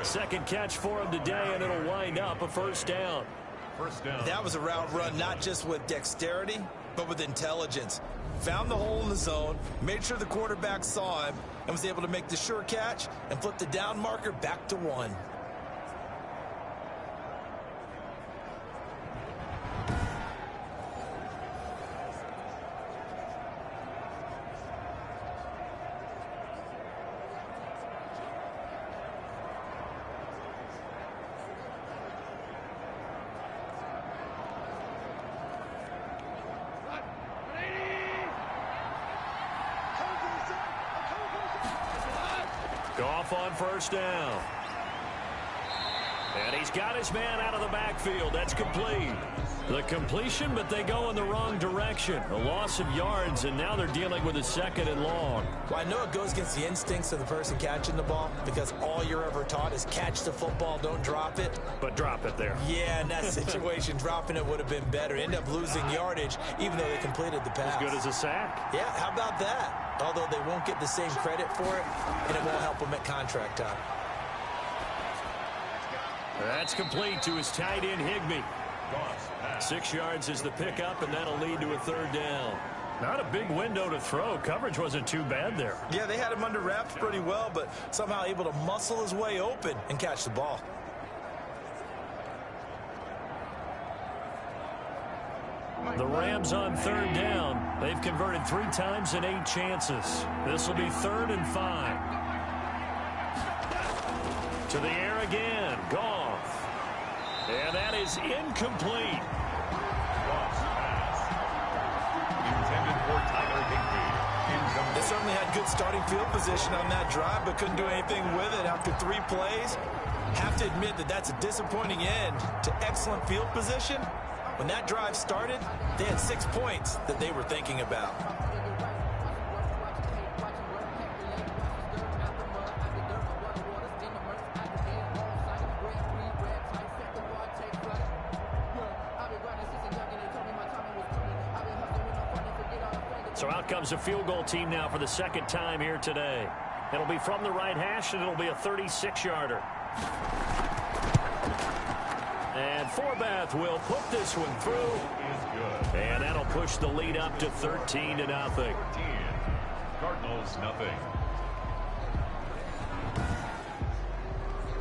2nd catch for him today, and it'll wind up a 1st down. That was a route run not just with dexterity, but with intelligence. Found the hole in the zone, made sure the quarterback saw him, and was able to make the sure catch and flip the down marker back to 1. Goff on 1st down. And he's got his man out of the backfield. That's complete. The completion, but they go in the wrong direction. A loss of yards, and now they're dealing with a 2nd and long. Well, I know it goes against the instincts of the person catching the ball because all you're ever taught is catch the football, don't drop it. But drop it there. Yeah, in that situation, dropping it would have been better. End up losing yardage, even though they completed the pass. As good as a sack. Yeah, how about that? Although they won't get the same credit for it, and it won't help them at contract time. That's complete to his tight end, Higbee. 6 yards is the pickup, and that'll lead to a 3rd down. Not a big window to throw. Coverage wasn't too bad there. Yeah, they had him under wraps pretty well, but somehow able to muscle his way open and catch the ball. The Rams on 3rd down. They've converted 3 times in 8 chances. This will be 3rd and 5. To the air again. Goff. And that is incomplete. Intended for Tyler Higbee. They certainly had good starting field position on that drive, but couldn't do anything with it after 3 plays. Have to admit that that's a disappointing end to excellent field position. When that drive started, they had 6 points that they were thinking about. So out comes a field goal team now for the 2nd time here today. It'll be from the right hash, and it'll be a 36-yarder. And Forbath will put this one through. And that'll push the lead up to 13-0. 13. Cardinals, nothing.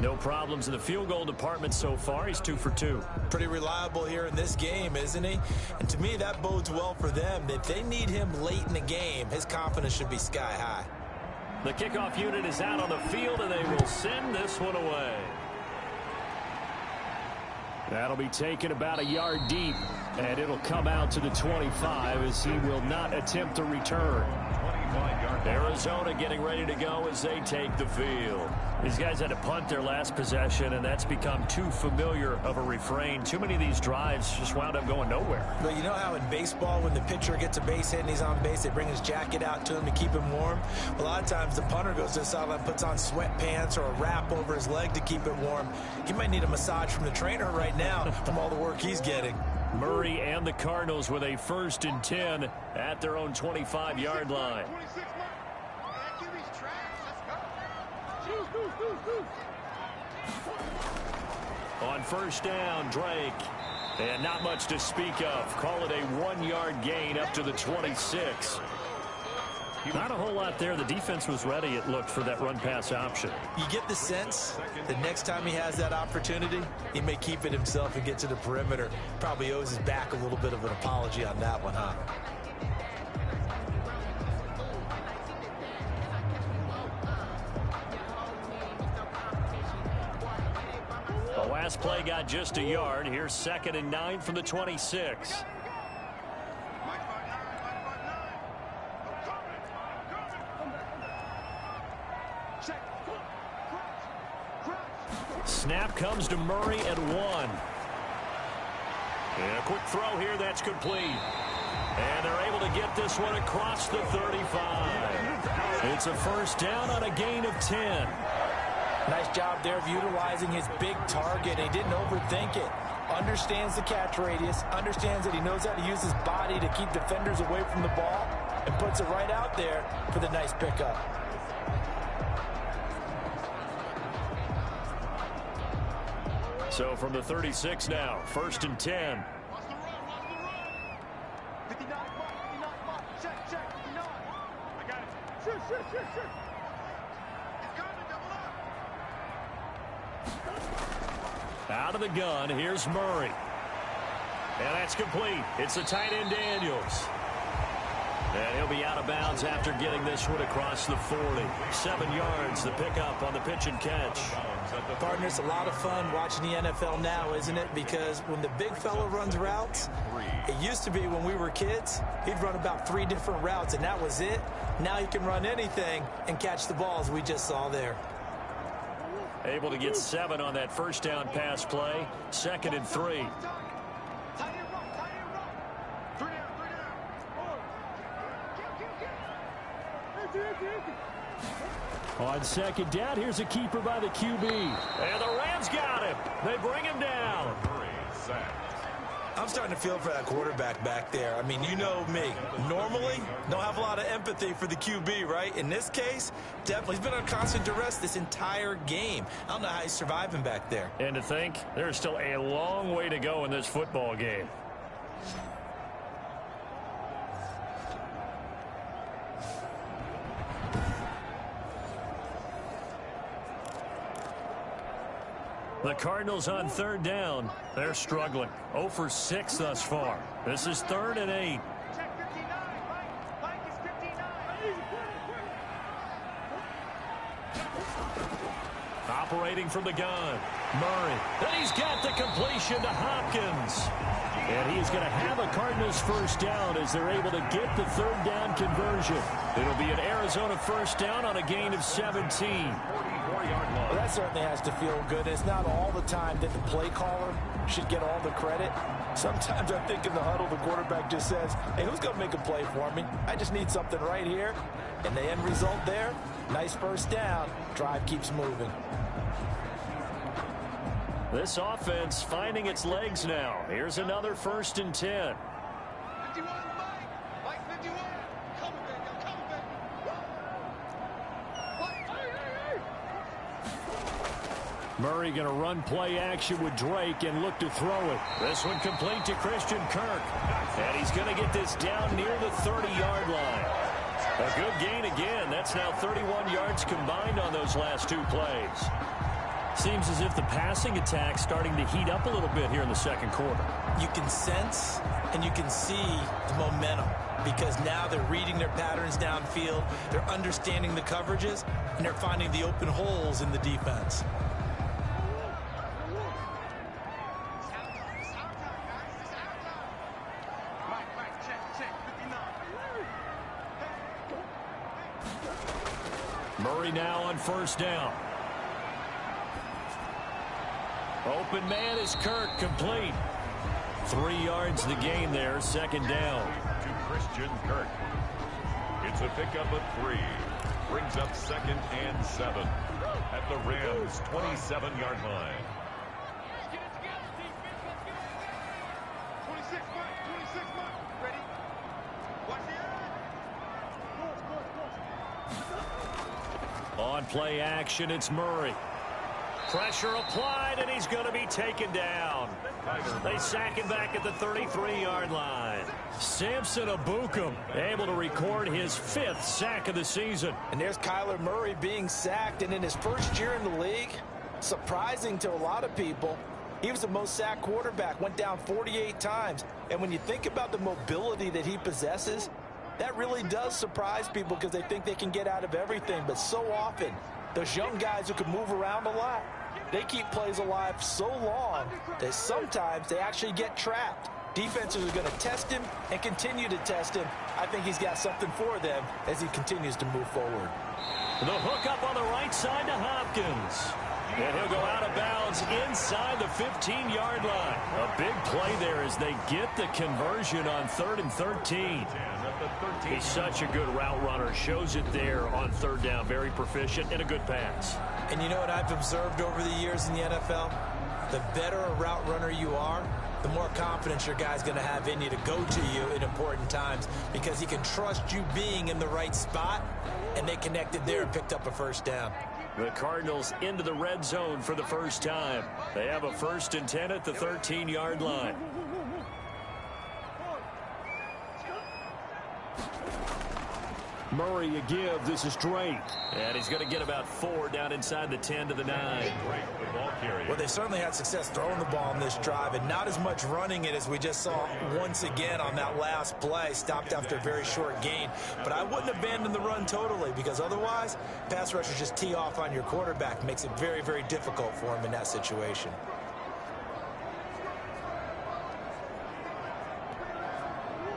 No problems in the field goal department so far. He's 2 for 2. Pretty reliable here in this game, isn't he? And to me, that bodes well for them. If they need him late in the game, his confidence should be sky high. The kickoff unit is out on the field, and they will send this one away. That'll be taken about a yard deep, and it'll come out to the 25 as he will not attempt to return. Arizona getting ready to go as they take the field. These guys had to punt their last possession, and that's become too familiar of a refrain. Too many of these drives just wound up going nowhere. But you know how in baseball, when the pitcher gets a base hit and he's on base, they bring his jacket out to him to keep him warm? A lot of times the punter goes to the sideline, puts on sweatpants or a wrap over his leg to keep it warm. He might need a massage from the trainer right now from all the work he's getting. Murray and the Cardinals with a 1st and 10 at their own 25-yard line. On first down, Drake. And not much to speak of. Call it a 1-yard gain up to the 26. Not a whole lot there. The defense was ready, it looked, for that run-pass option. You get the sense that next time he has that opportunity, he may keep it himself and get to the perimeter. Probably owes his back a little bit of an apology on that one, huh? The last play got just a yard. Here's 2nd and 9 from the 26. Snap comes to Murray at 1. And a quick throw here, that's complete. And they're able to get this one across the 35. It's a first down on a gain of 10. Nice job there of utilizing his big target. He didn't overthink it. Understands the catch radius, understands that he knows how to use his body to keep defenders away from the ball, and puts it right out there for the nice pickup. So from the 36 now, 1st and 10. Watch the run. 59 mark. Check, 59. I got it. Shoot. He's got it, double up. Out of the gun, here's Murray. And that's complete. It's the tight end Daniels. And he'll be out of bounds after getting this one across the 40. 7 yards, the pickup on the pitch and catch. Partner, it's a lot of fun watching the NFL now, isn't it? Because when the big fella runs routes, it used to be when we were kids, he'd run about 3 different routes, and that was it. Now he can run anything and catch the balls we just saw there. Able to get 7 on that first down pass play. 2nd and 3. On 2nd down, here's a keeper by the QB. And the Rams got him. They bring him down. I'm starting to feel for that quarterback back there. I mean, you know me. Normally, don't have a lot of empathy for the QB, right? In this case, definitely. He's been on constant duress this entire game. I don't know how he's surviving back there. And to think, there's still a long way to go in this football game. The Cardinals on 3rd down. They're struggling. 0 for 6 thus far. This is 3rd and 8. Check 59. Mike is 59. Operating from the gun. Murray. Then he's got the completion to Hopkins. And he's going to have a Cardinals first down as they're able to get the 3rd down conversion. It'll be an Arizona first down on a gain of 17. Well, that certainly has to feel good. It's not all the time that the play caller should get all the credit. Sometimes I think in the huddle, the quarterback just says, hey, who's going to make a play for me? I just need something right here. And the end result there, nice first down. Drive keeps moving. This offense finding its legs now. Here's another 1st and 10. 51, Mike 51. Come on, baby. Murray going to run play action with Drake and look to throw it. This one complete to Christian Kirk. And he's going to get this down near the 30-yard line. A good gain again. That's now 31 yards combined on those last 2 plays. Seems as if the passing attack's starting to heat up a little bit here in the 2nd quarter. You can sense and you can see the momentum because now they're reading their patterns downfield, they're understanding the coverages, and they're finding the open holes in the defense. Mike, check 59. Murray now on first down. Open man is Kirk, complete. 3 yards the gain there, 2nd down. To Christian Kirk. It's a pickup of 3. Brings up 2nd and 7 at the Rams' 27-yard line. 26, Mike. Ready? Watch the On play action, it's Murray. Pressure applied, and he's going to be taken down. They sack him back at the 33-yard line. Samson Ebukam able to record his 5th sack of the season. And there's Kyler Murray being sacked, and in his first year in the league, surprising to a lot of people, he was the most sacked quarterback, went down 48 times. And when you think about the mobility that he possesses, that really does surprise people because they think they can get out of everything. But so often, those young guys who can move around a lot, they keep plays alive so long that sometimes they actually get trapped. Defenses are going to test him and continue to test him. I think he's got something for them as he continues to move forward. The hook up on the right side to Hopkins. And he'll go out of bounds inside the 15-yard line. A big play there as they get the conversion on 3rd and 13. He's such a good route runner. Shows it there on 3rd down. Very proficient and a good pass. And you know what I've observed over the years in the NFL? The better a route runner you are, the more confidence your guy's going to have in you to go to you in important times because he can trust you being in the right spot, and they connected there and picked up a 1st down. The Cardinals into the red zone for the first time. They have a 1st and 10 at the 13-yard line. Murray a give. This is Drake. And he's going to get about 4 down inside the 10 to the 9. Well, they certainly had success throwing the ball on this drive and not as much running it as we just saw once again on that last play. Stopped after a very short gain. But I wouldn't abandon the run totally because otherwise, pass rushers just tee off on your quarterback. Makes it very, very difficult for him in that situation.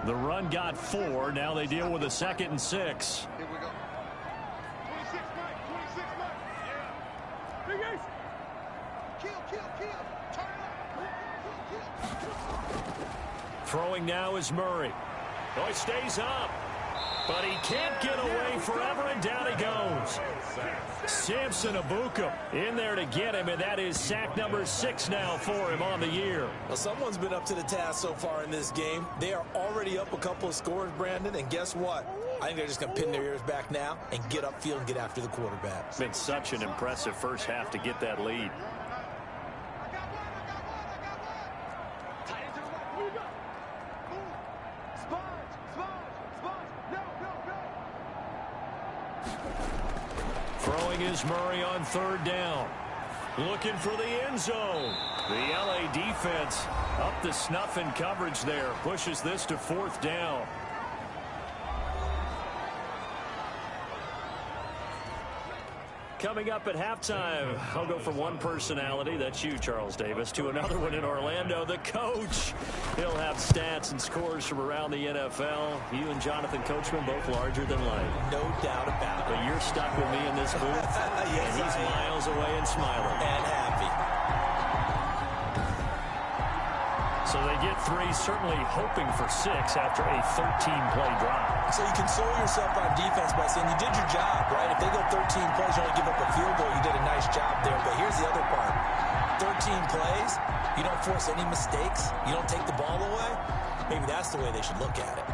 The run got 4. Now they deal with a 2nd and 6. Here we go. 26 Mike. 26 Mike. Yeah. Big Ace. Kill. Turn it up. Throwing now is Murray. Oh, he stays up. But he can't get away forever, and down he goes. Samson Ebukam in there to get him, and that is sack number 6 now for him on the year. Well, someone's been up to the task so far in this game. They are already up a couple of scores, Brandon, and guess what? I think they're just going to pin their ears back now and get upfield and get after the quarterback. It's been such an impressive first half to get that lead. Throwing is Murray on 3rd down. Looking for the end zone. The LA defense up to snuff in coverage there. Pushes this to 4th down. Coming up at halftime, I'll go from one personality, that's you, Charles Davis, to another one in Orlando, the coach. He'll have stats and scores from around the NFL. You and Jonathan Coachman both larger than life. No doubt about it. But you're stuck with me in this booth, Yes, and he's miles away and smiling. And happy. So they get 3, certainly hoping for 6 after a 13-play drive. So you console yourself on defense by saying you did your job, right? If they go 13 plays, you only give up a field goal, you did a nice job there. But here's the other part. 13 plays, you don't force any mistakes, you don't take the ball away. Maybe that's the way they should look at it.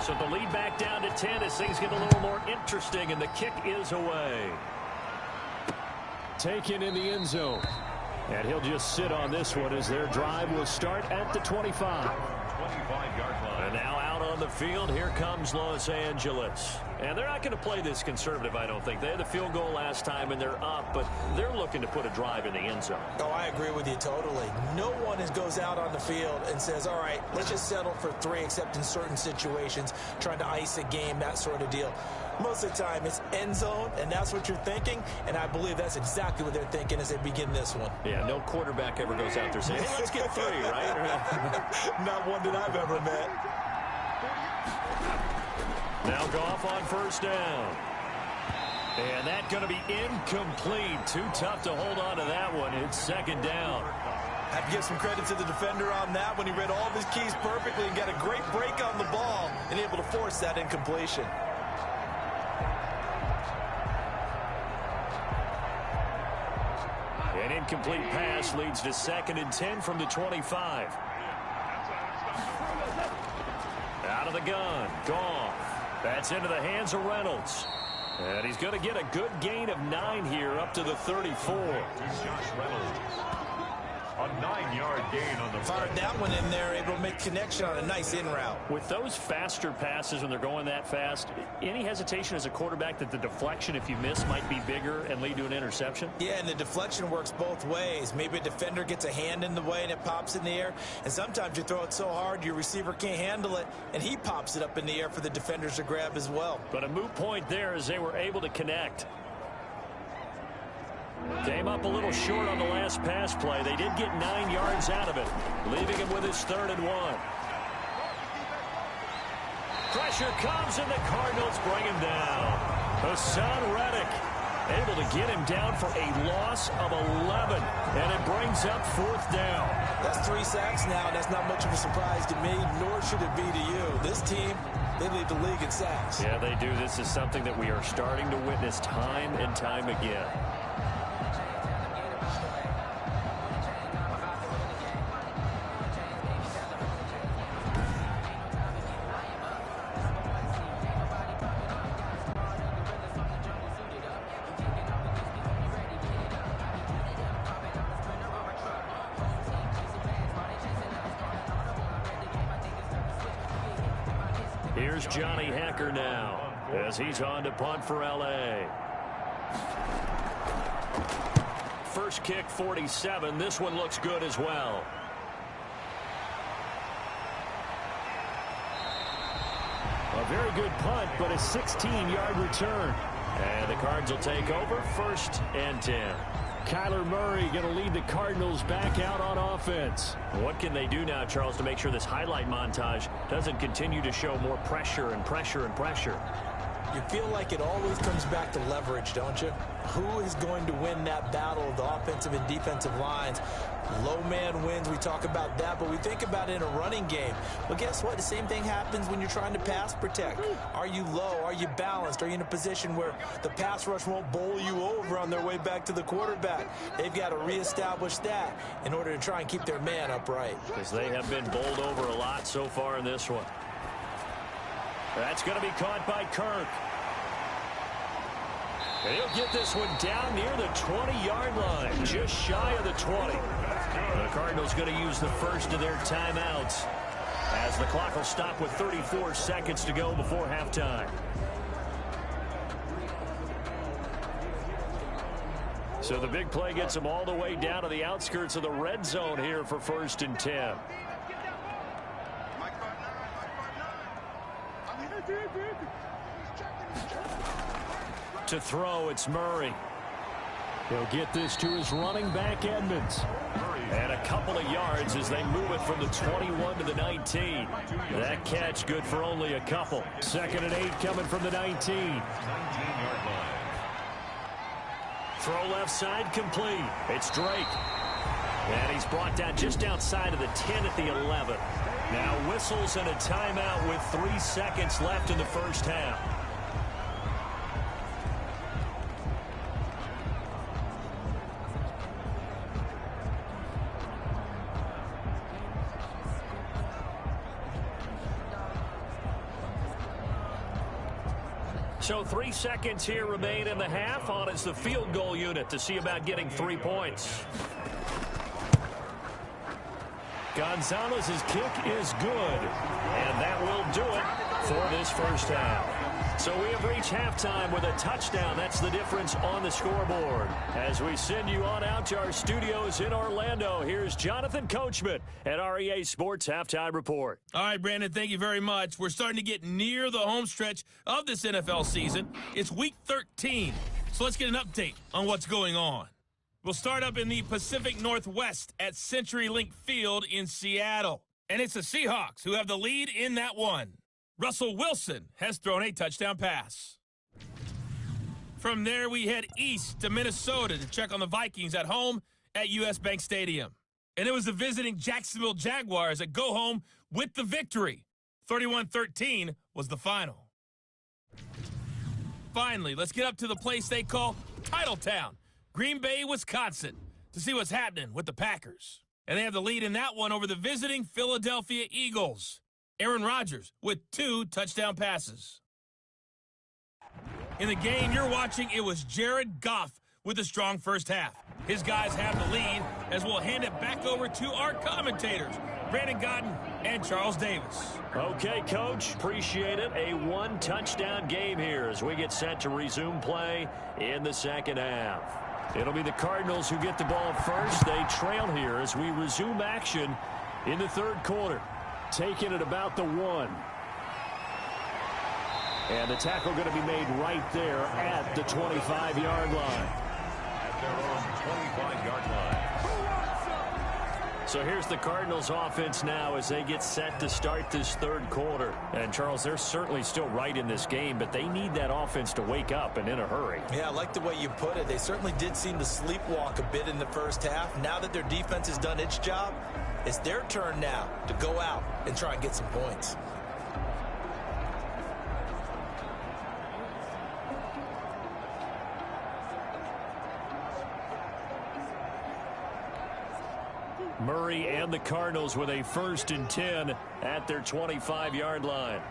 So the lead back down to 10 as things get a little more interesting, and the kick is away. Taken in the end zone. And he'll just sit on this one as their drive will start at the 25. 25-yard line. And now out on the field, here comes Los Angeles. And they're not going to play this conservative, I don't think. They had the field goal last time, and they're up, but they're looking to put a drive in the end zone. Oh, I agree with you totally. No one goes out on the field and says, all right, let's just settle for 3, except in certain situations, trying to ice a game, that sort of deal. Most of the time, it's end zone, and that's what you're thinking, and I believe that's exactly what they're thinking as they begin this one. Yeah, no quarterback ever goes out there saying, hey, let's get 3, right? Not one that I've ever met. Now Goff on first down. And that's going to be incomplete. Too tough to hold on to that one. It's second down. Have to give some credit to the defender on that when he read all of his keys perfectly and got a great break on the ball and able to force that incompletion. An incomplete pass leads to 2nd and 10 from the 25. Out of the gun. Goff. That's into the hands of Reynolds. And he's going to get a good gain of 9 here up to the 34. Josh Reynolds. A 9-yard gain on the Fired that one in there, able to make connection on a nice in route. With those faster passes when they're going that fast, any hesitation as a quarterback that the deflection, if you miss, might be bigger and lead to an interception? Yeah, and the deflection works both ways. Maybe a defender gets a hand in the way and it pops in the air. And sometimes you throw it so hard your receiver can't handle it, and he pops it up in the air for the defenders to grab as well. But a moot point there as they were able to connect. Came up a little short on the last pass play. They did get 9 yards out of it, leaving him with his 3rd and 1. Pressure comes, and the Cardinals bring him down. Hassan Reddick able to get him down for a loss of 11, and it brings up 4th down. That's 3 sacks now, and that's not much of a surprise to me, nor should it be to you. This team, they lead the league in sacks. Yeah, they do. This is something that we are starting to witness time and time again. Here's Johnny Hacker now as he's on to punt for L.A. First kick, 47. This one looks good as well. A very good punt, but a 16-yard return. And the Cards will take over 1st and 10. Kyler Murray going to lead the Cardinals back out on offense. What can they do now, Charles, to make sure this highlight montage doesn't continue to show more pressure and pressure and pressure? You feel like it always comes back to leverage, don't you? Who is going to win that battle of the offensive and defensive lines? Low man wins. We talk about that, but we think about it in a running game. Well, guess what? The same thing happens when you're trying to pass protect. Are you low? Are you balanced? Are you in a position where the pass rush won't bowl you over on their way back to the quarterback? They've got to reestablish that in order to try and keep their man upright. Because they have been bowled over a lot so far in this one. That's going to be caught by Kirk. And he'll get this one down near the 20-yard line, just shy of the 20. The Cardinals going to use the first of their timeouts as the clock will stop with 34 seconds to go before halftime. So the big play gets them all the way down to the outskirts of the red zone here for 1st and 10. To throw, it's Murray. He'll get this to his running back, Edmonds. And a couple of yards as they move it from the 21 to the 19. That catch good for only a couple. 2nd and 8 coming from the 19. 19-yard line. Throw left side complete. It's Drake. And he's brought down just outside of the 10 at the 11. Now whistles and a timeout with 3 seconds left in the first half. So 3 seconds here remain in the half. On is the field goal unit to see about getting 3 points. Gonzalez's kick is good. And that will do it for this first half. So we have reached halftime with a touchdown. That's the difference on the scoreboard. As we send you on out to our studios in Orlando, here's Jonathan Coachman at REA Sports Halftime Report. All right, Brandon, thank you very much. We're starting to get near the home stretch of this NFL season. It's Week 13, so let's get an update on what's going on. We'll start up in the Pacific Northwest at CenturyLink Field in Seattle. And it's the Seahawks who have the lead in that one. Russell Wilson has thrown a touchdown pass. From there, we head east to Minnesota to check on the Vikings at home at U.S. Bank Stadium. And it was the visiting Jacksonville Jaguars that go home with the victory. 31-13 was the final. Finally, let's get up to the place they call Titletown, Green Bay, Wisconsin, to see what's happening with the Packers. And they have the lead in that one over the visiting Philadelphia Eagles. Aaron Rodgers with 2 touchdown passes. In the game you're watching, it was Jared Goff with a strong first half. His guys have the lead as we'll hand it back over to our commentators, Brandon Godden and Charles Davis. Okay, Coach, appreciate it. A 1-touchdown game here as we get set to resume play in the second half. It'll be the Cardinals who get the ball first. They trail here as we resume action in the third quarter. Taking it about the 1. And the tackle going to be made right there at the 25-yard line. At their own 25-yard line. So here's the Cardinals offense now as they get set to start this third quarter. And, Charles, they're certainly still right in this game, but they need that offense to wake up and in a hurry. Yeah, I like the way you put it. They certainly did seem to sleepwalk a bit in the first half. Now that their defense has done its job, it's their turn now to go out and try and get some points. Murray and the Cardinals with a 1st and 10 at their 25-yard line.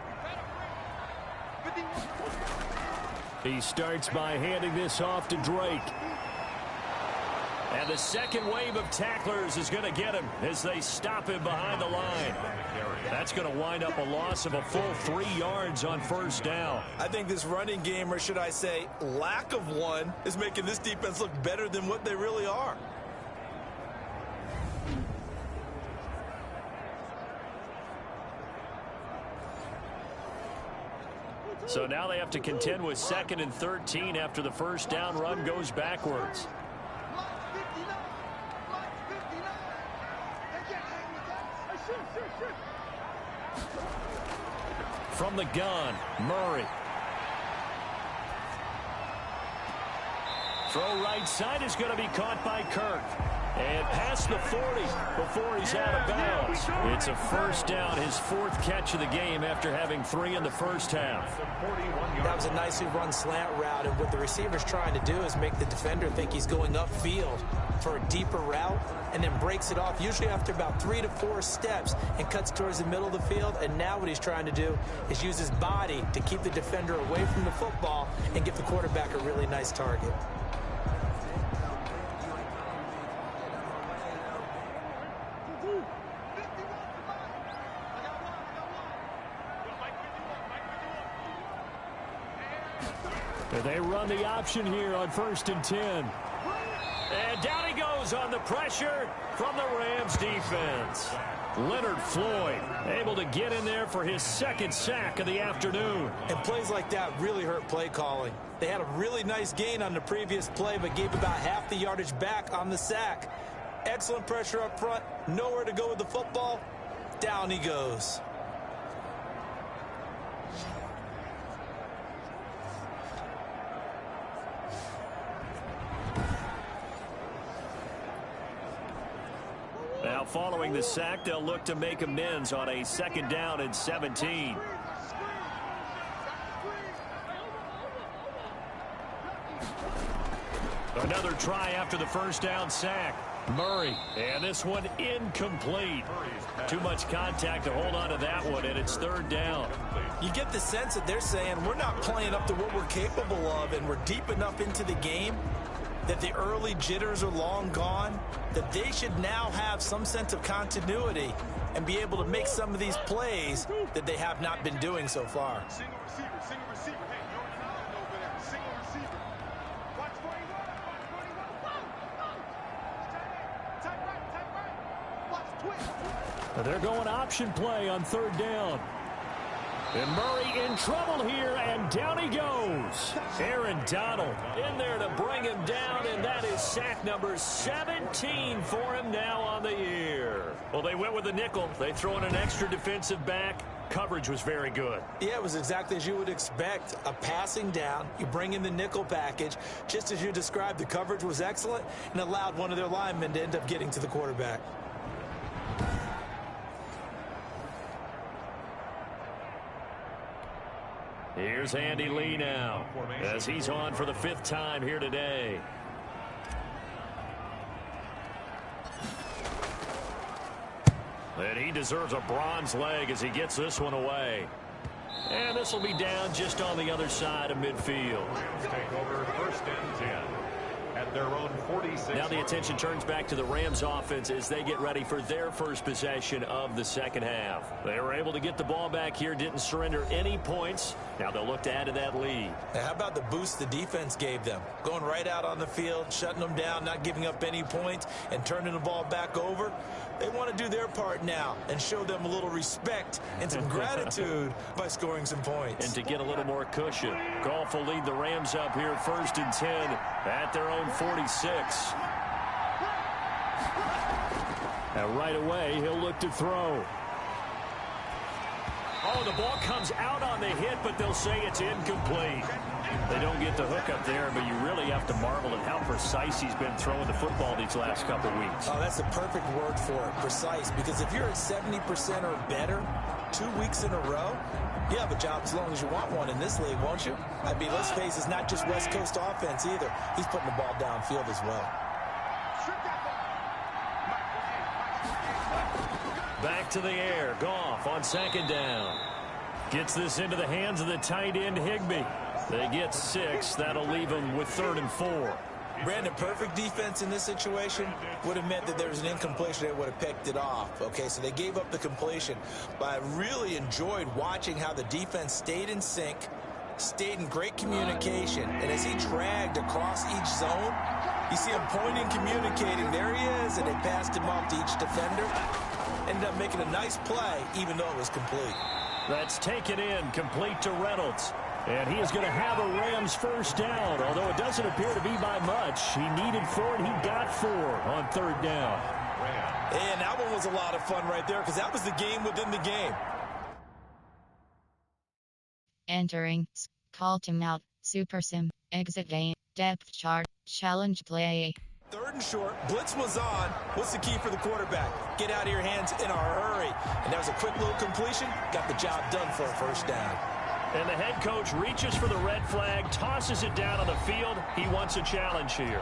He starts by handing this off to Drake. And the second wave of tacklers is going to get him as they stop him behind the line. That's going to wind up a loss of a full 3 yards on first down. I think this running game, or should I say lack of one, is making this defense look better than what they really are. So now they have to contend with 2nd and 13 after the first down run goes backwards. From the gun, Murray. Throw right side is going to be caught by Kirk. And past the 40 before he's out of bounds. It's a first down, his 4th catch of the game after having 3 in the first half. That was a nicely run slant route, and what the receiver's trying to do is make the defender think he's going upfield for a deeper route and then breaks it off, usually after about 3 to 4 steps, and cuts towards the middle of the field. And now what he's trying to do is use his body to keep the defender away from the football and give the quarterback a really nice target. They run the option here on 1st and 10. And down he goes on the pressure from the Rams defense. Leonard Floyd able to get in there for his 2nd sack of the afternoon. And plays like that really hurt play calling. They had a really nice gain on the previous play, but gave about half the yardage back on the sack. Excellent pressure up front, nowhere to go with the football. Down he goes. Now following the sack, they'll look to make amends on a 2nd down and 17. Another try after the first down sack. Murray, and this one incomplete. Too much contact to hold on to that one, and it's 3rd down. You get the sense that they're saying we're not playing up to what we're capable of, and we're deep enough into the game that the early jitters are long gone, that they should now have some sense of continuity and be able to make some of these plays that they have not been doing so far. Single receiver, single receiver. Hey, you're on an island over there. Single receiver. Watch 41, watch 41. Tight right. Watch twist. They're going option play on third down. And Murray in trouble here, and down he goes. Aaron Donald in there to bring him down, and that is sack number 17 for him now on the year. Well, they went with the nickel. They throw in an extra defensive back. Coverage was very good. Yeah, it was exactly as you would expect. A passing down, you bring in the nickel package. Just as you described, the coverage was excellent and allowed one of their linemen to end up getting to the quarterback. Here's Andy Lee now as he's on for the 5th time here today. And he deserves a bronze leg as he gets this one away. And this will be down just on the other side of midfield. Take over 1st and 10 at their own 46. Now the attention turns back to the Rams offense as they get ready for their first possession of the second half. They were able to get the ball back here, didn't surrender any points. Now they'll look to add to that lead. Now, how about the boost the defense gave them? Going right out on the field, shutting them down, not giving up any points, and turning the ball back over. They want to do their part now and show them a little respect and some gratitude by scoring some points. And to get a little more cushion. Goff will lead the Rams up here 1st and 10 at their own 46. And right away, he'll look to throw. Oh, the ball comes out on the hit, but they'll say it's incomplete. They don't get the hook up there, but you really have to marvel at how precise he's been throwing the football these last couple weeks. Oh, that's the perfect word for it, precise, because if you're at 70% or better 2 weeks in a row, you have a job as long as you want one in this league, won't you? I mean, let's face it, it's not just West Coast offense either. He's putting the ball downfield as well. Back to the air. Goff on 2nd down. Gets this into the hands of the tight end, Higbee. They get 6. That'll leave them with 3rd and 4. Brandon, perfect defense in this situation would have meant that there was an incompletion that would have picked it off. Okay, so they gave up the completion. But I really enjoyed watching how the defense stayed in sync, stayed in great communication. And as he dragged across each zone, you see him pointing, communicating. There he is, and they passed him off to each defender. Ended up making a nice play, even though it was complete. That's taken in, complete to Reynolds. And he is going to have a Rams 1st down, although it doesn't appear to be by much. He needed 4, and he got 4 on 3rd down. And that one was a lot of fun right there because that was the game within the game. Entering. Call timeout. Super sim. Exit game. Depth chart. Challenge play. 3rd and short. Blitz was on. What's the key for the quarterback? Get out of your hands in a hurry. And that was a quick little completion. Got the job done for a 1st down. And the head coach reaches for the red flag, tosses it down on the field. He wants a challenge here.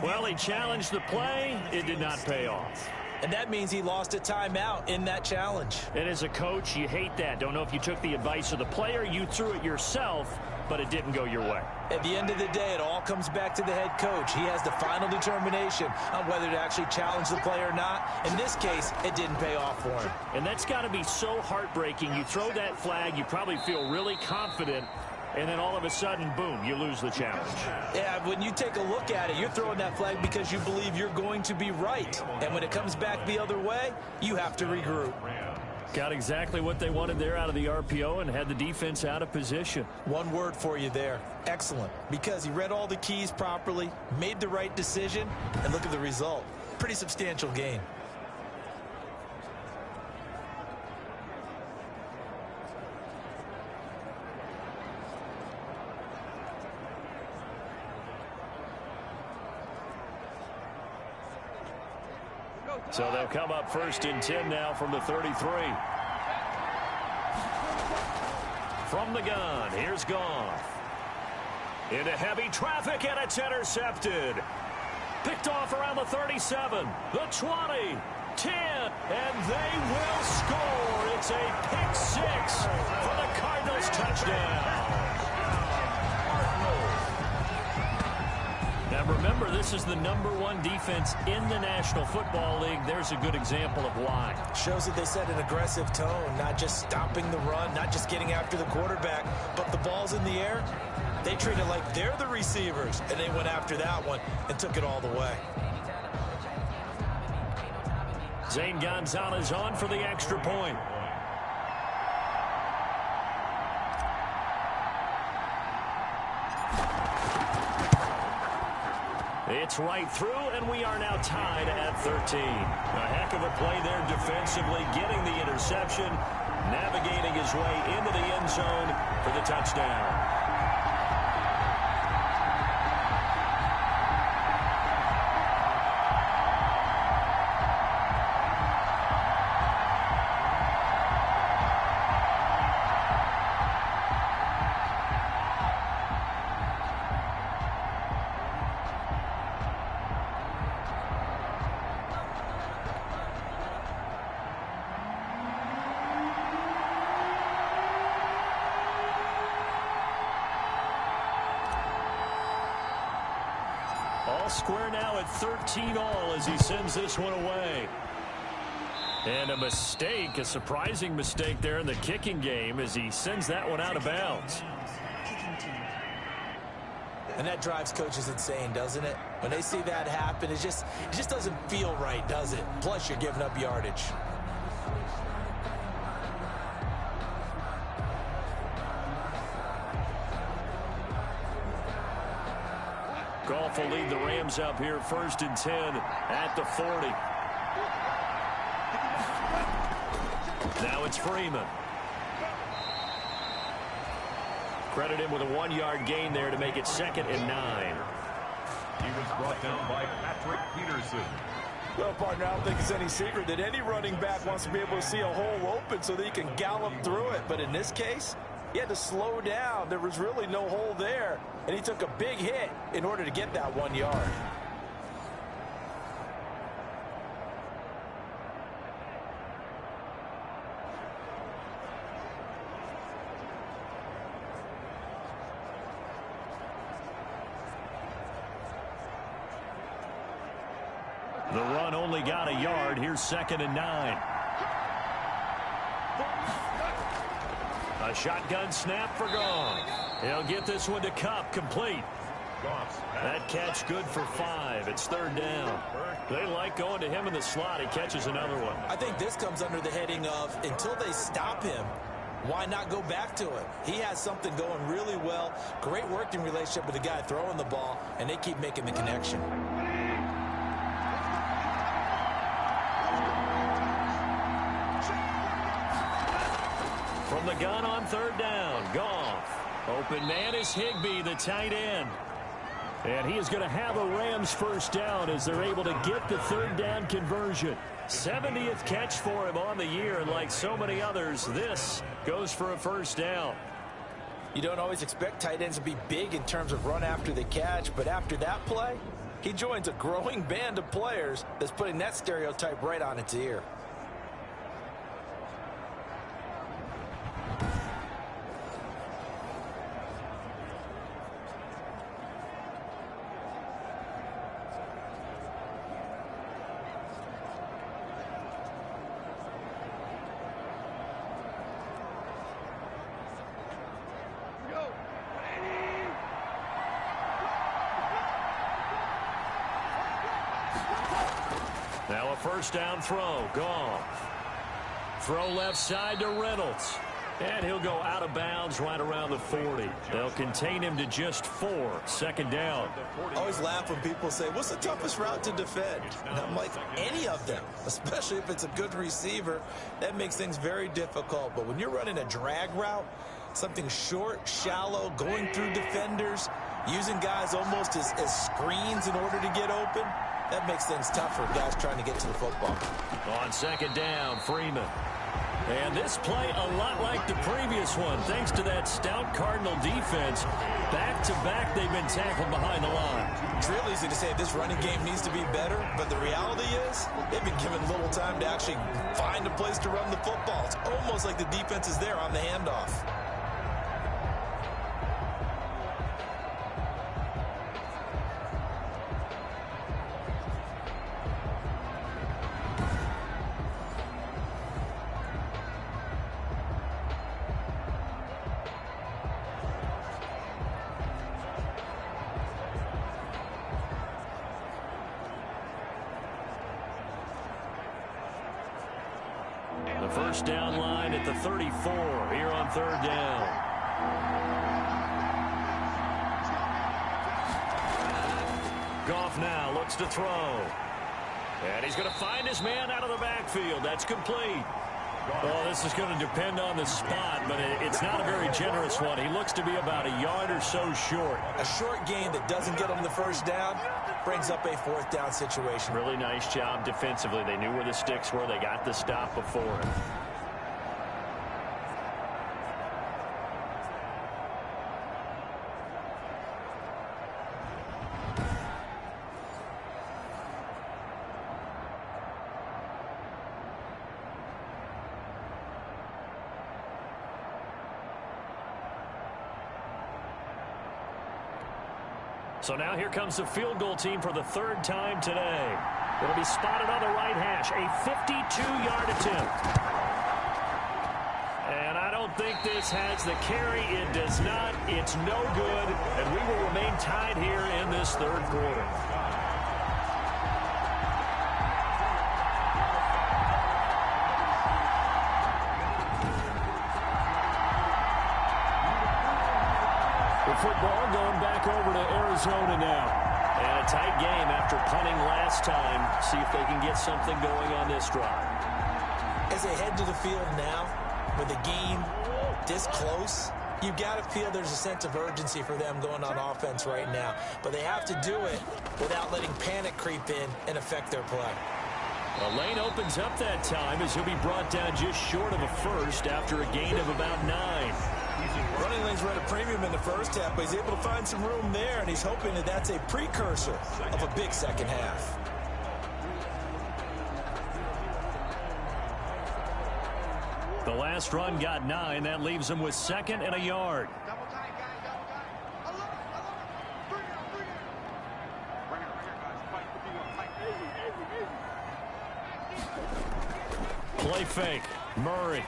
Well, he challenged the play. It did not pay off. And that means he lost a timeout in that challenge. And as a coach, you hate that. Don't know if you took the advice of the player, you threw it yourself, but it didn't go your way. At the end of the day, it all comes back to the head coach. He has the final determination on whether to actually challenge the play or not. In this case, it didn't pay off for him. And that's got to be so heartbreaking. You throw that flag, you probably feel really confident, and then all of a sudden, boom, you lose the challenge. Yeah, when you take a look at it, you're throwing that flag because you believe you're going to be right. And when it comes back the other way, you have to regroup. Got exactly what they wanted there out of the RPO and had the defense out of position. One word for you there. Excellent. Because he read all the keys properly, made the right decision, and look at the result. Pretty substantial gain. So they'll come up 1st and 10 now from the 33. From the gun, here's Goff. Into heavy traffic, and it's intercepted. Picked off around the 37, the 20, 10, and they will score. It's a pick six for the Cardinals touchdown. Now remember, this is the #1 defense in the National Football League. There's a good example of why. Shows that they set an aggressive tone, not just stopping the run, not just getting after the quarterback, but the ball's in the air. They treat it like they're the receivers, and they went after that one and took it all the way. Zane Gonzalez on for the extra point. It's right through, and we are now tied at 13. A heck of a play there defensively, getting the interception, navigating his way into the end zone for the touchdown. All square now at 13 all as he sends this one away. And a mistake, a surprising mistake there in the kicking game as he sends that one out of bounds. And that drives coaches insane, doesn't it? When they see that happen, it just doesn't feel right, does it? Plus, you're giving up yardage. Goff will lead the Rams up here 1st and 10 at the 40. Now it's Freeman. Credit him with a 1-yard gain there to make it 2nd and 9. He was brought down by Patrick Peterson. Well, partner, I don't think it's any secret that any running back wants to be able to see a hole open so that he can gallop through it. But in this case, he had to slow down. There was really no hole there, and he took a big hit in order to get that 1 yard. The run only got a yard. Here's 2nd and 9. A shotgun snap for Goff. He'll get this one to Kupp, complete. That catch good for 5. It's 3rd down. They like going to him in the slot. He catches another one. I think this comes under the heading of until they stop him, why not go back to him? He has something going really well. Great working relationship with the guy throwing the ball, and they keep making the connection. From the gun on 3rd down, Goff. Open man is Higbee, the tight end. And he is going to have a Rams 1st down as they're able to get the 3rd down conversion. 70th catch for him on the year, and like so many others, this goes for a 1st down. You don't always expect tight ends to be big in terms of run after the catch, but after that play, he joins a growing band of players that's putting that stereotype right on its ear. Now a 1st down throw. Goff. Throw left side to Reynolds. And he'll go out of bounds right around the 40. They'll contain him to just 4. 2nd down. I always laugh when people say, what's the toughest route to defend? And I'm like, any of them, especially if it's a good receiver. That makes things very difficult. But when you're running a drag route, something short, shallow, going through defenders, using guys almost as screens in order to get open, that makes things tough for guys trying to get to the football. On 2nd down, Freeman. And this play a lot like the previous one, thanks to that stout Cardinal defense. Back-to-back, they've been tackled behind the line. It's real easy to say this running game needs to be better, but the reality is they've been given little time to actually find a place to run the football. It's almost like the defense is there on the handoff. The first down line at the 34 here on third down. Goff now looks to throw. And he's going to find his man out of the backfield. That's complete. Well, this is going to depend on the spot, but it's not a very generous one. He looks to be about a yard or so short. A short gain that doesn't get him the first down brings up a fourth down situation. Really nice job defensively. They knew where the sticks were. They got the stop before him. So now here comes the field goal team for the third time today. It'll be spotted on the right hash. A 52-yard attempt. And I don't think this has the carry. It does not. It's no good. And we will remain tied here in this third quarter. Football going back over to Arizona now. And a tight game after punting last time. See if they can get something going on this drive. As they head to the field now, with the game this close, you've got to feel there's a sense of urgency for them going on offense right now. But they have to do it without letting panic creep in and affect their play. The lane opens up that time as he'll be brought down just short of a first after a gain of about 9. Running lanes were at a premium in the first half, but he's able to find some room there, and he's hoping that that's a precursor of a big second half. The last run got 9. That leaves him with second and a yard. Play fake. Murray.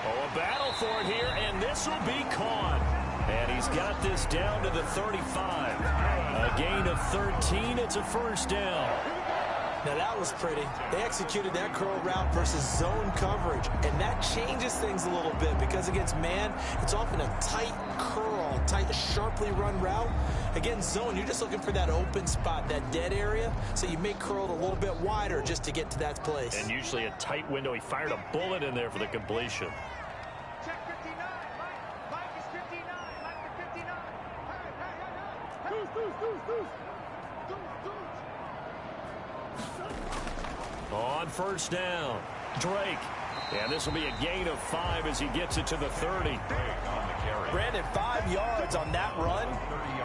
Oh, a battle for it here, and this will be caught. And he's got this down to the 35. A gain of 13. It's a first down. Now, that was pretty. They executed that curl route versus zone coverage, and that changes things a little bit because against man, it's often a tight curl, tight, sharply run route. Against zone, you're just looking for that open spot, that dead area, so you may curl it a little bit wider just to get to that place. And usually a tight window. He fired a bullet in there for the completion. Check 59. Mike is 59. Mike is 59. Hey. On first down, Drake. And this will be a gain of 5 as he gets it to the 30. Brandon, 5 yards on that run.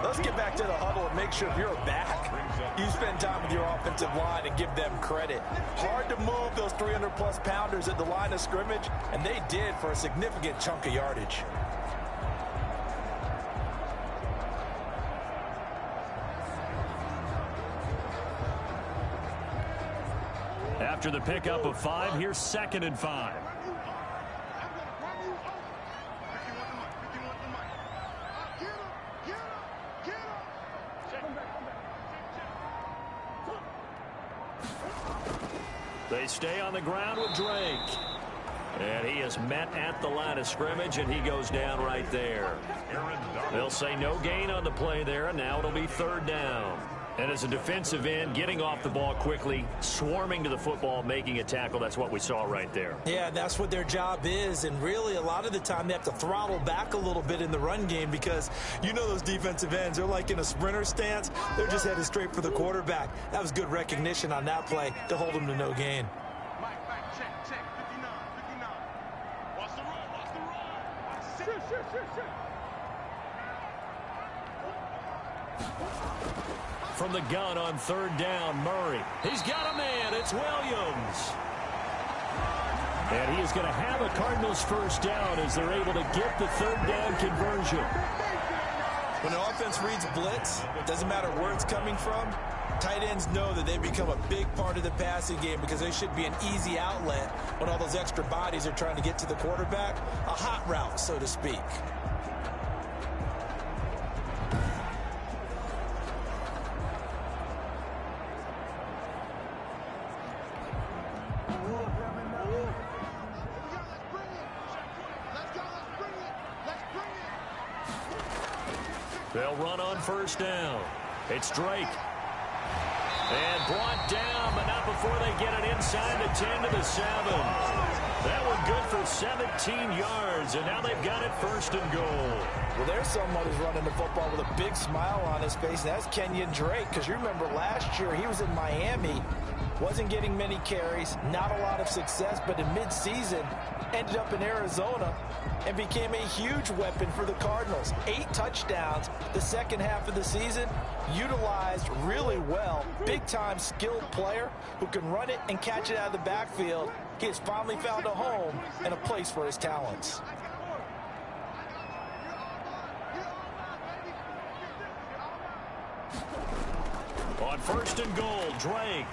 Let's get back to the huddle and make sure if you're back, you spend time with your offensive line and give them credit. Hard to move those 300-plus pounders at the line of scrimmage, and they did for a significant chunk of yardage. After the pickup of 5, here's 2nd and 5. They stay on the ground with Drake. And he is met at the line of scrimmage, and he goes down right there. They'll say no gain on the play there, and now it'll be 3rd down. And as a defensive end, getting off the ball quickly, swarming to the football, making a tackle, that's what we saw right there. Yeah, that's what their job is, and really a lot of the time they have to throttle back a little bit in the run game because you know those defensive ends, they're like in a sprinter stance. They're just headed straight for the quarterback. That was good recognition on that play to hold them to no gain. Mike, check, 59. From the gun on third down, Murray. He's got a man. It's Williams. And he is going to have a Cardinals first down as they're able to get the third down conversion. When an offense reads blitz, it doesn't matter where it's coming from, tight ends know that they become a big part of the passing game because they should be an easy outlet when all those extra bodies are trying to get to the quarterback. A hot route, so to speak. They'll run on first down. It's Drake. And brought down, but not before they get it inside the 10 to the 7. That one good for 17 yards, and now they've got it first and goal. Well, there's someone who's running the football with a big smile on his face, and that's Kenyon Drake, because you remember last year he was in Miami, wasn't getting many carries, not a lot of success, but in midseason ended up in Arizona and became a huge weapon for the Cardinals. 8 touchdowns the second half of the season, utilized really well. Big-time skilled player who can run it and catch it out of the backfield. He has finally found a home and a place for his talents. On first and goal, Drake.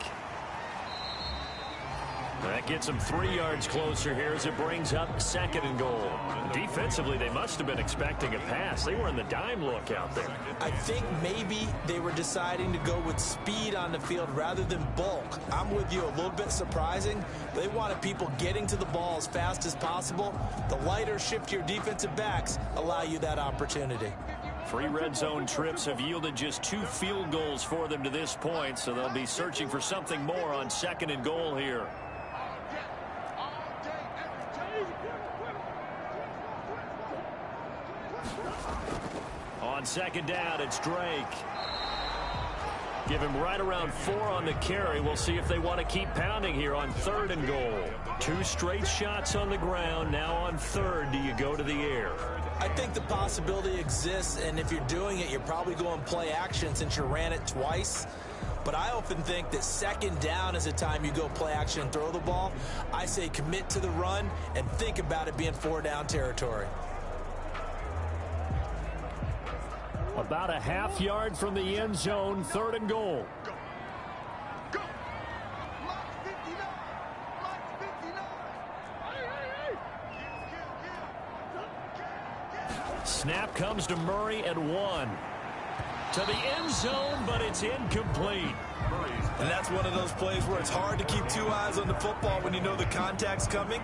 That gets them 3 yards closer here as it brings up second and goal. Defensively, they must have been expecting a pass. They were in the dime look out there. I think maybe they were deciding to go with speed on the field rather than bulk. I'm with you, a little bit surprising. They wanted people getting to the ball as fast as possible. The lighter, shiftier defensive backs allow you that opportunity. 3 red zone trips have yielded just 2 field goals for them to this point, so they'll be searching for something more on second and goal here. On second down, it's Drake. Give him right around 4 on the carry. We'll see if they want to keep pounding here on third and goal. 2 straight shots on the ground. Now on third, do you go to the air? I think the possibility exists, and if you're doing it, you're probably going play action since you ran it twice. But I often think that second down is a time you go play action and throw the ball. I say commit to the run and think about it being 4 down territory. About a half yard from the end zone, third and goal. Snap comes to Murray at 1. To the end zone, but it's incomplete. And that's one of those plays where it's hard to keep 2 eyes on the football when you know the contact's coming,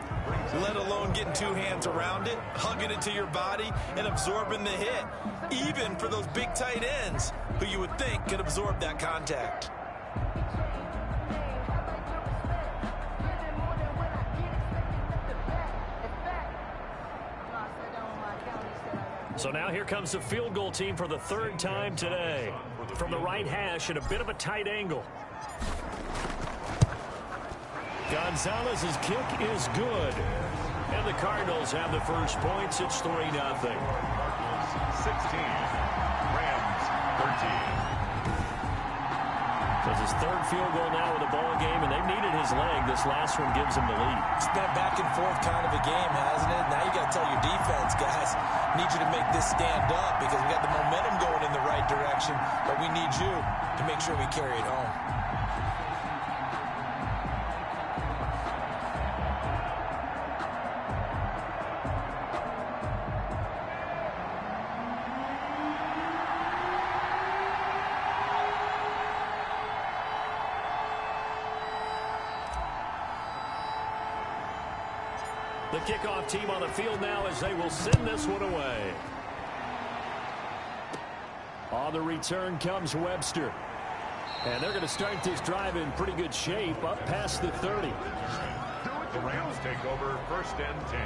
let alone getting 2 hands around it, hugging it to your body, and absorbing the hit, even for those big tight ends who you would think could absorb that contact. So now here comes the field goal team for the 3rd time today. From the right hash at a bit of a tight angle. Gonzalez's kick is good. And the Cardinals have the first points. It's 3-0. 16, Rams 13. So it's his 3rd field goal now with a ball game, and they've needed his leg. This last one gives him the lead. It's been a back and forth kind of a game, hasn't it? Now you got to tell your defense, guys, need you to make this stand up because we got the momentum going in the right direction, but we need you to make sure we carry it home. The kickoff team on the field now as they will send this one away. On the return comes Webster. And they're going to start this drive in pretty good shape up past the 30. The Rams take over 1st and 10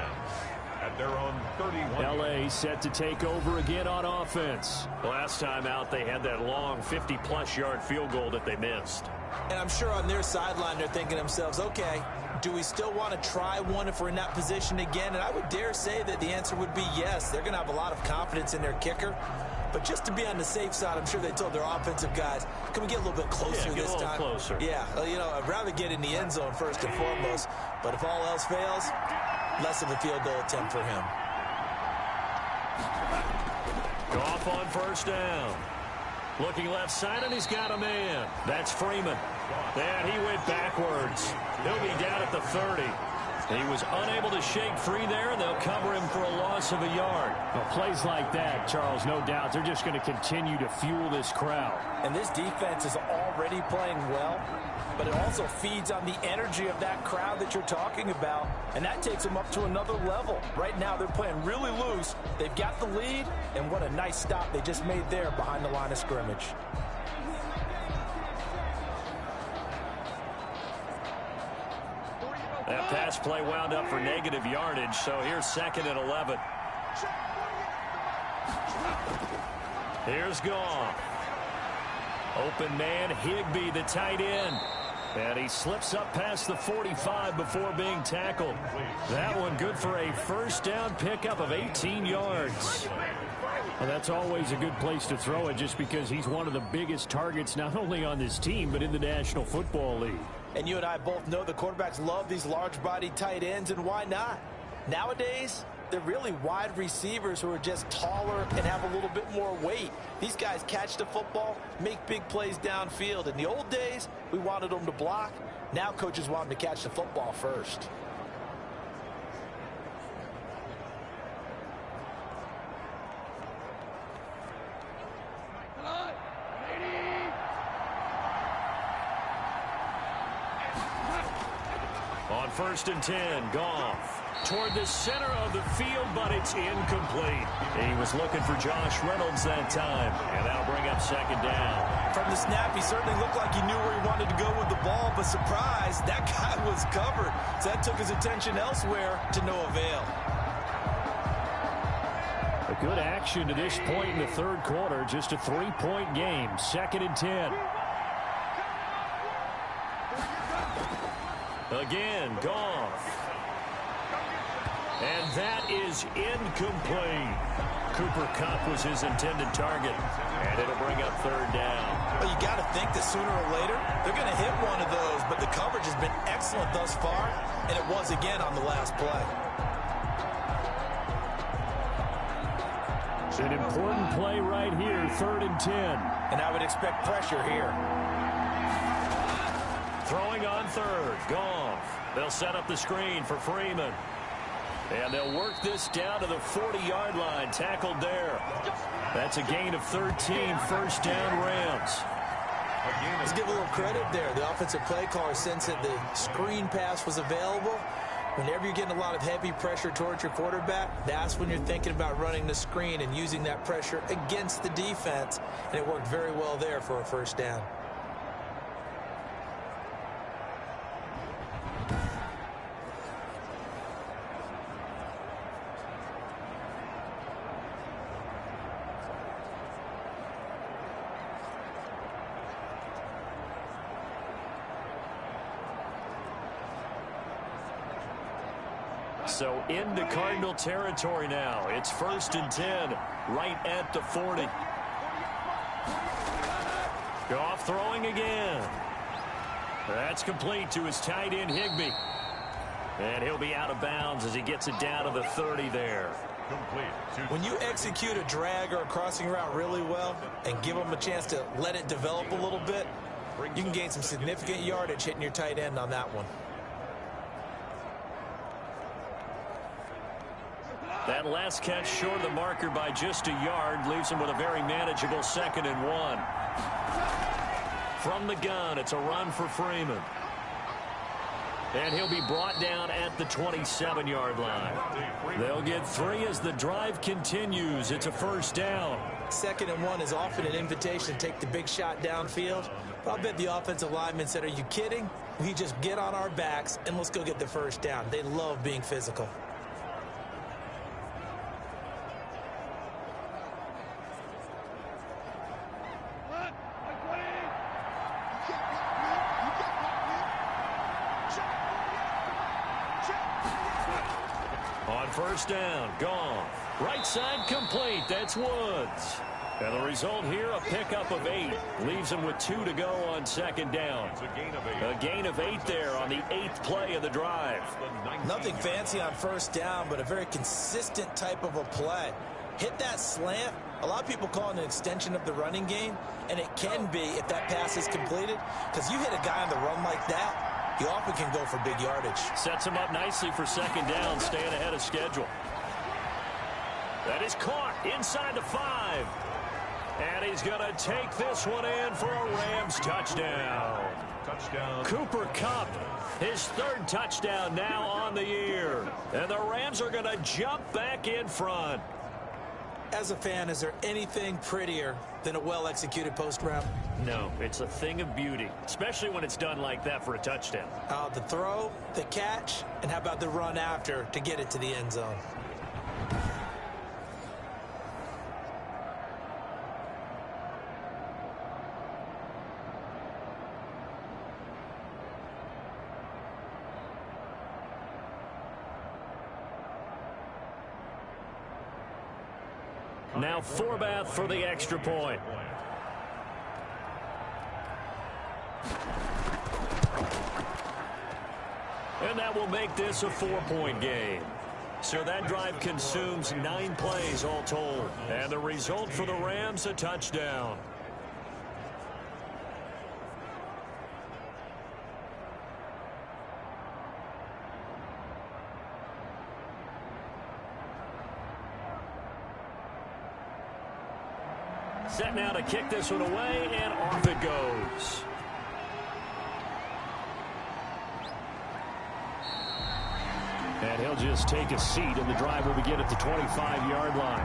at their own 31. L.A. set to take over again on offense. Last time out, they had that long 50-plus yard field goal that they missed. And I'm sure on their sideline they're thinking to themselves, okay, Do we still want to try one if we're in that position again? And I would dare say that the answer would be yes. They're going to have a lot of confidence in their kicker. But just to be on the safe side, I'm sure they told their offensive guys, can we get a little bit closer this time? Closer. Yeah, I'd rather get in the end zone first and foremost. But if all else fails, less of a field goal attempt for him. Goff on first down. Looking left side, and he's got a man. That's Freeman. And he went backwards. He'll be down at the 30. He was unable to shake free there, and they'll cover him for a loss of a yard. Well, plays like that, Charles, no doubt, they're just going to continue to fuel this crowd. And this defense is already playing well, but it also feeds on the energy of that crowd that you're talking about, and that takes them up to another level. Right now, they're playing really loose. They've got the lead, and what a nice stop they just made there behind the line of scrimmage. That pass play wound up for negative yardage, so here's 2nd and 11. Here's Goff. Open man, Higbee, the tight end. And he slips up past the 45 before being tackled. That one good for a first down pickup of 18 yards. Well, that's always a good place to throw it just because he's one of the biggest targets not only on this team but in the National Football League. And you and I both know the quarterbacks love these large-bodied tight ends, and why not? Nowadays, they're really wide receivers who are just taller and have a little bit more weight. These guys catch the football, make big plays downfield. In the old days, we wanted them to block. Now coaches want them to catch the football first. On 1st and 10, Goff toward the center of the field, but it's incomplete. He was looking for Josh Reynolds that time, and that'll bring up 2nd down. From the snap, he certainly looked like he knew where he wanted to go with the ball, but surprise, that guy was covered. So that took his attention elsewhere to no avail. A good action to this point in the 3rd quarter, just a 3-point game, 2nd and 10. Again, Goff. And that is incomplete. Cooper Kupp was his intended target, and it'll bring up 3rd down. Well, you got to think that sooner or later, they're going to hit one of those, but the coverage has been excellent thus far, and it was again on the last play. An important play right here, 3rd and 10. And I would expect pressure here. Throwing on 3rd, Goff. They'll set up the screen for Freeman. And they'll work this down to the 40-yard line, tackled there. That's a gain of 13, first down Rams. Let's give a little credit there. The offensive play caller sensed that the screen pass was available. Whenever you're getting a lot of heavy pressure towards your quarterback, that's when you're thinking about running the screen and using that pressure against the defense. And it worked very well there for a first down. So into Cardinal territory now. It's 1st and 10, right at the 40. Goff throwing again. That's complete to his tight end, Higbee. And he'll be out of bounds as he gets it down to the 30 there. When you execute a drag or a crossing route really well and give them a chance to let it develop a little bit, you can gain some significant yardage hitting your tight end on that one. That last catch short of the marker by just a yard leaves him with a very manageable 2nd and 1. From the gun, it's a run for Freeman. And he'll be brought down at the 27-yard line. They'll get 3 as the drive continues. It's a first down. 2nd and 1 is often an invitation to take the big shot downfield. But I'll bet the offensive lineman said, are you kidding? We just get on our backs and let's go get the first down. They love being physical. First down, gone. Right side complete. That's Woods. And the result here, a pickup of 8. Leaves him with 2 to go on second down. A gain of 8 there on the 8th play of the drive. Nothing fancy on first down, but a very consistent type of a play. Hit that slant. A lot of people call it an extension of the running game, and it can be if that pass is completed, because you hit a guy on the run like that, you often can go for big yardage. Sets him up nicely for second down, staying ahead of schedule. That is caught inside the 5. And he's going to take this one in for a Rams touchdown. Cooper Kupp, his 3rd touchdown now on the year. And the Rams are going to jump back in front. As a fan, is there anything prettier than a well-executed post route? No, it's a thing of beauty, especially when it's done like that for a touchdown. The throw, the catch, and how about the run after to get it to the end zone? Now Forbath for the extra point. And that will make this a 4-point game. So that drive consumes 9 plays all told. And the result for the Rams, a touchdown. Set now to kick this one away, and off it goes. And he'll just take a seat, and the drive will begin at the 25-yard line.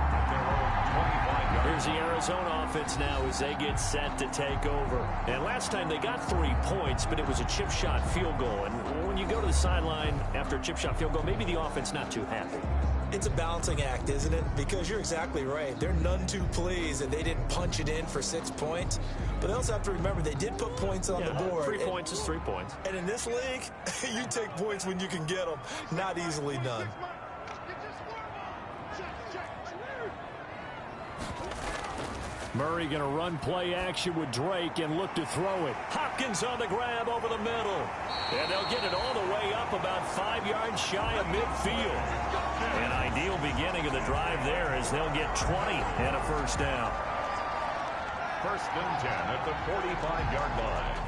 Here's the Arizona offense now as they get set to take over. And last time they got 3 points, but it was a chip shot field goal. And when you go to the sideline after a chip shot field goal, maybe the offense not too happy. It's a balancing act, isn't it? Because you're exactly right. They're none too pleased that they didn't punch it in for 6 points. But they also have to remember they did put points on the board. 3 points is 3 points. And in this league, you take points when you can get them. Not easily done. Murray going to run play action with Drake and look to throw it. Hopkins on the grab over the middle. And they'll get it all the way up about 5 yards shy of midfield. An ideal beginning of the drive there as they'll get 20 and a first down. First and 10 at the 45-yard line.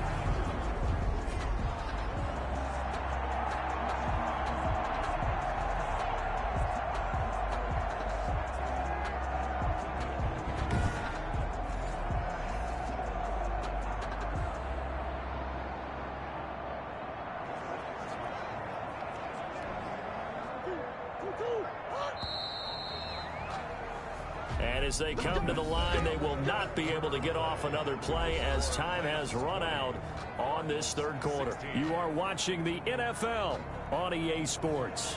And as they come to the line, they will not be able to get off another play as time has run out on this third quarter. You are watching the NFL on EA Sports.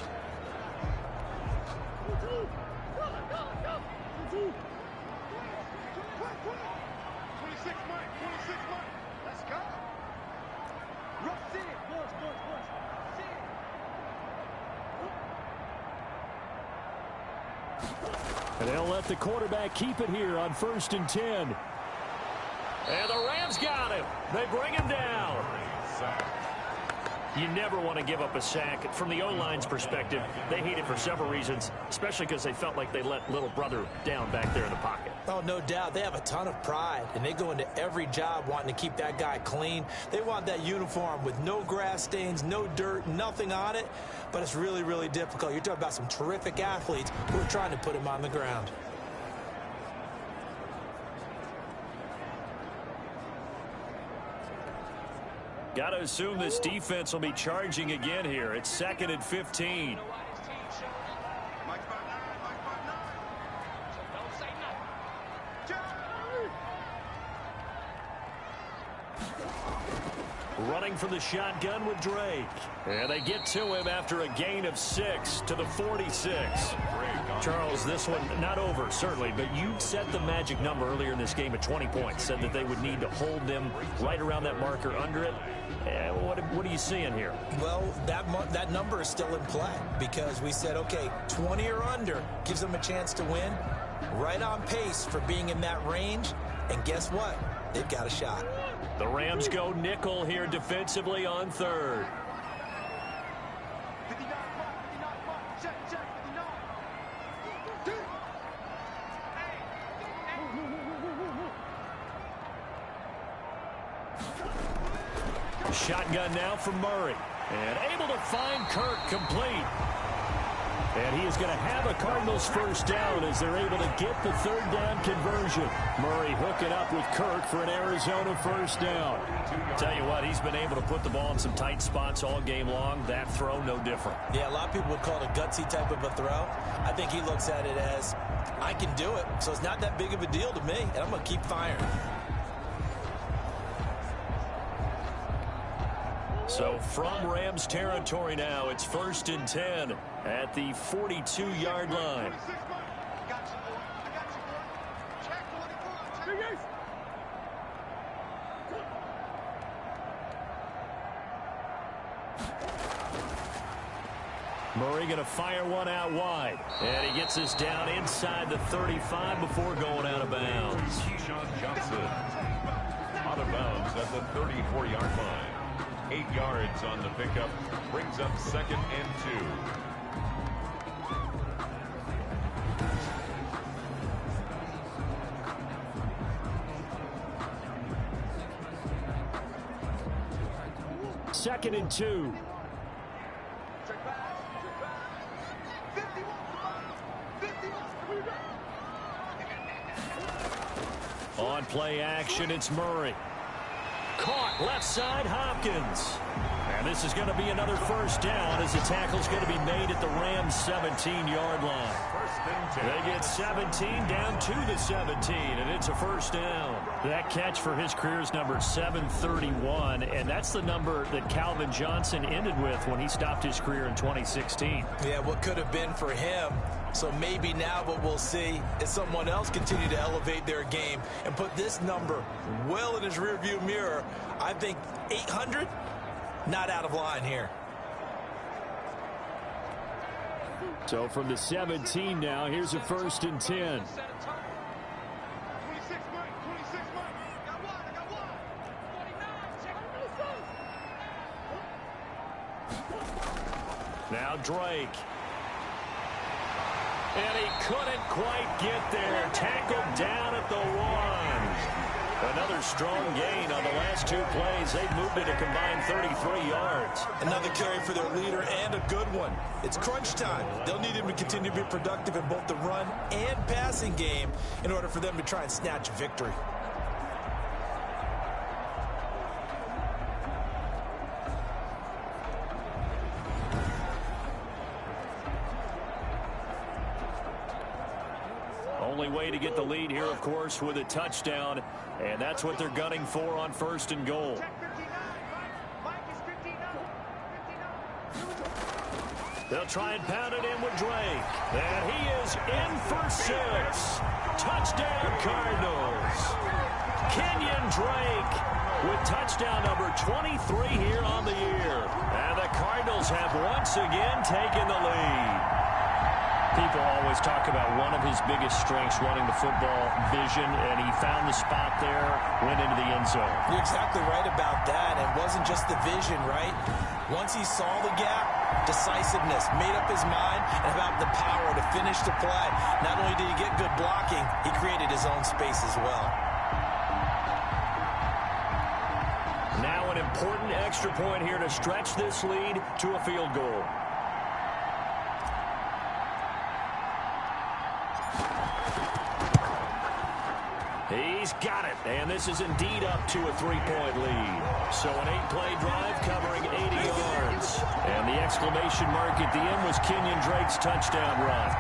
And they'll let the quarterback keep it here on 1st and 10. And the Rams got him. They bring him down. You never want to give up a sack. From the O-line's perspective, they hate it for several reasons, especially because they felt like they let little brother down back there in the pocket. Oh, no doubt. They have a ton of pride, and they go into every job wanting to keep that guy clean. They want that uniform with no grass stains, no dirt, nothing on it, but it's really, really difficult. You're talking about some terrific athletes who are trying to put him on the ground. Got to assume this defense will be charging again here. It's 2nd and 15. Running from the shotgun with Drake. And they get to him after a gain of 6 to the 46. Charles, this one not over, certainly, but you set the magic number earlier in this game at 20 points, said that they would need to hold them right around that marker under it. What are you seeing here? Well, that number is still in play because we said, okay, 20 or under gives them a chance to win. Right on pace for being in that range, and guess what? They've got a shot. The Rams go nickel here defensively on third. 59 mark, check, 59. Shotgun now from Murray. And able to find Kirk complete. And he is going to have a Cardinals first down as they're able to get the third down conversion. Murray hooking up with Kirk for an Arizona first down. Tell you what, he's been able to put the ball in some tight spots all game long. That throw, no different. Yeah, a lot of people would call it a gutsy type of a throw. I think he looks at it as, I can do it, so it's not that big of a deal to me, and I'm going to keep firing. So from Rams territory now, it's 1st and 10 at the 42-yard line. Murray going to fire one out wide. And he gets us down inside the 35 before going out of bounds. Keyshawn Johnson out of bounds at the 34-yard line. 8 yards on the pickup, brings up 2nd and 2. 2nd and 2. On play action, it's Murray. Caught left side, Hopkins. And this is going to be another first down as the tackle's going to be made at the Rams' 17-yard line. They get 17 down to the 17, and it's a first down. That catch for his career is number 731, and that's the number that Calvin Johnson ended with when he stopped his career in 2016. Yeah, what could have been for him. So maybe now what we'll see is someone else continue to elevate their game and put this number well in his rearview mirror. I think 800, not out of line here. So from the 17 now, here's a 1st and 10. Now Drake. And he couldn't quite get there. Tackled down at the 1. Another strong gain on the last 2 plays. They've moved it a combined 33 yards. Another carry for their leader and a good one. It's crunch time. They'll need him to continue to be productive in both the run and passing game in order for them to try and snatch victory. Only way to get the lead here, of course, with a touchdown, and that's what they're gunning for on 1st and goal. They'll try and pound it in with Drake, and he is in for 6. Touchdown, Cardinals. Kenyon Drake with touchdown number 23 here on the year, and the Cardinals have once again taken the lead. People always talk about one of his biggest strengths running the football, vision, and he found the spot there, went into the end zone. You're exactly right about that. It wasn't just the vision, right? Once he saw the gap, decisiveness, made up his mind, and about the power to finish the play. Not only did he get good blocking, he created his own space as well. Now an important extra point here to stretch this lead to a field goal. He's got it, and this is indeed up to a 3-point lead. So an 8-play drive covering 80 yards. And the exclamation mark at the end was Kenyon Drake's touchdown run.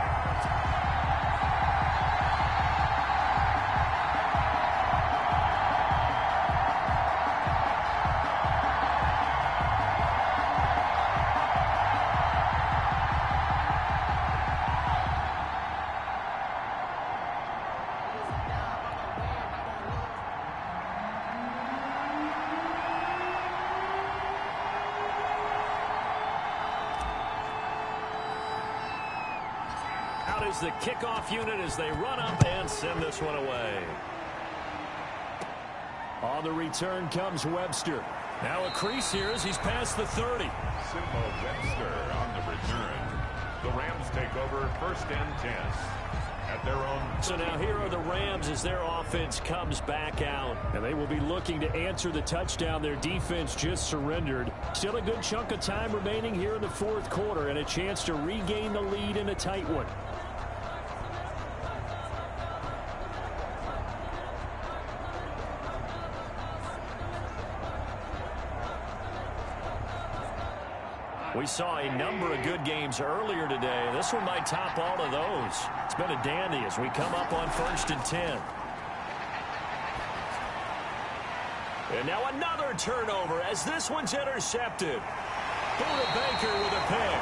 goes the kickoff unit as they run up and send this one away. On the return comes Webster. Now a crease here as he's past the 30. Simmo Webster on the return. The Rams take over 1st and 10 at their own. So now here are the Rams as their offense comes back out. And they will be looking to answer the touchdown their defense just surrendered. Still a good chunk of time remaining here in the 4th quarter and a chance to regain the lead in a tight one. We saw a number of good games earlier today. This one might top all of those. It's been a dandy as we come up on 1st and 10. And now another turnover as this one's intercepted. Buda Baker with a pick.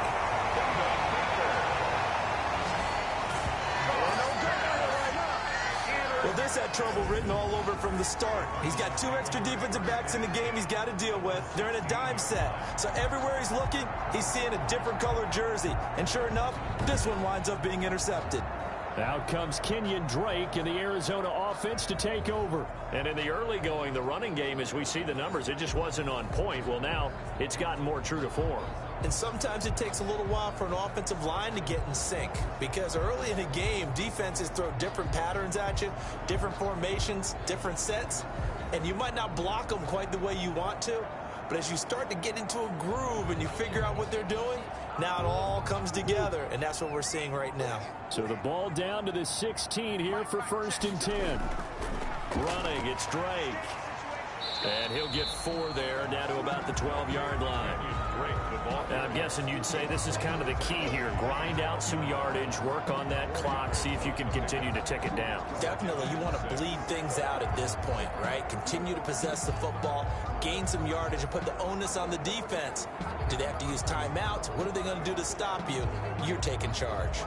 Well, this had trouble written all over from the start. He's got 2 extra defensive backs in the game he's got to deal with. They're in a dime set. So everywhere he's looking, he's seeing a different colored jersey. And sure enough, this one winds up being intercepted. Out comes Kenyon Drake in the Arizona offense to take over. And in the early going, the running game, as we see the numbers, it just wasn't on point. Well, now it's gotten more true to form. And sometimes it takes a little while for an offensive line to get in sync. Because early in a game, defenses throw different patterns at you, different formations, different sets. And you might not block them quite the way you want to. But as you start to get into a groove and you figure out what they're doing, now it all comes together. And that's what we're seeing right now. So the ball down to the 16 here for 1st and 10. Running, it's Drake. And he'll get 4 there, down to about the 12-yard line. And I'm guessing you'd say this is kind of the key here. Grind out some yardage, work on that clock, see if you can continue to tick it down. Definitely, you want to bleed things out at this point, right? Continue to possess the football, gain some yardage, and put the onus on the defense. Do they have to use timeouts? What are they going to do to stop you? You're taking charge.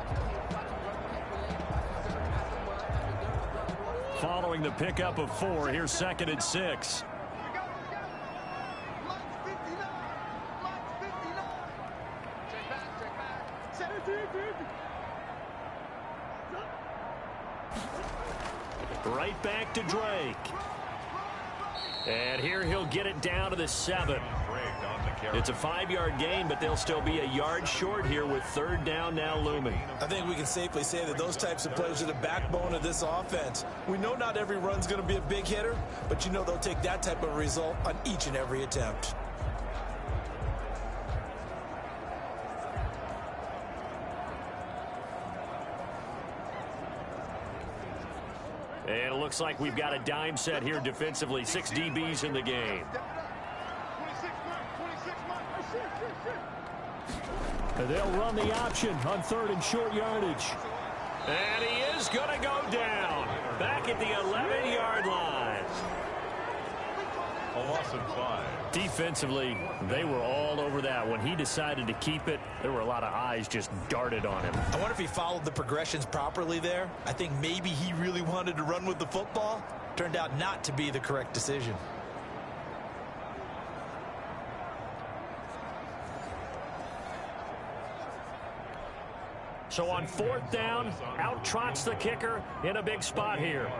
Following the pickup of 4, here's 2nd and 6. Right back to Drake. And here he'll get it down to the 7. It's a 5-yard gain, but they'll still be a yard short here with 3rd down now looming. I think we can safely say that those types of plays are the backbone of this offense. We know not every run's going to be a big hitter, but you know they'll take that type of result on each and every attempt. And it looks like we've got a dime set here defensively. 6 DBs in the game. And they'll run the option on 3rd and short yardage. And he is going to go down. Back at the 11-yard line. A loss of 5. Defensively, they were all over that. When he decided to keep it, there were a lot of eyes just darted on him. I wonder if he followed the progressions properly there. I think maybe he really wanted to run with the football. Turned out not to be the correct decision. So on 4th down, out trots the kicker in a big spot here.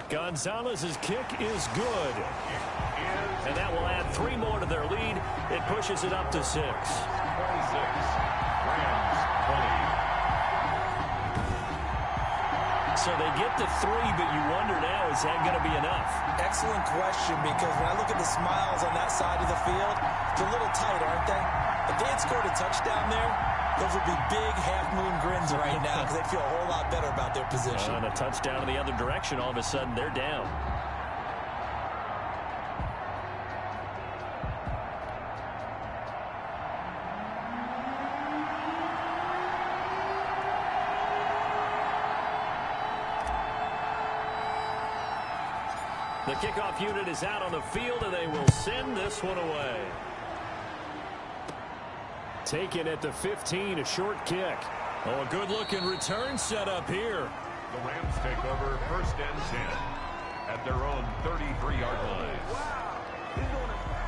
Gonzalez's kick is good. And that will add 3 more to their lead. It pushes it up to 6. 26. Rams 20. So they get to 3, but you wonder now, is that going to be enough? Excellent question, because when I look at the smiles on that side of the field, they're a little tight, aren't they? If they had scored a touchdown there, those would be big half-moon grins right now because they feel a whole lot better about their position. And a touchdown in the other direction, all of a sudden they're down. The kickoff unit is out on the field, and they will send this one away. taken at the 15, a short kick. Oh, a good-looking return set up here. The Rams take over 1st and 10 at their own 33-yard line.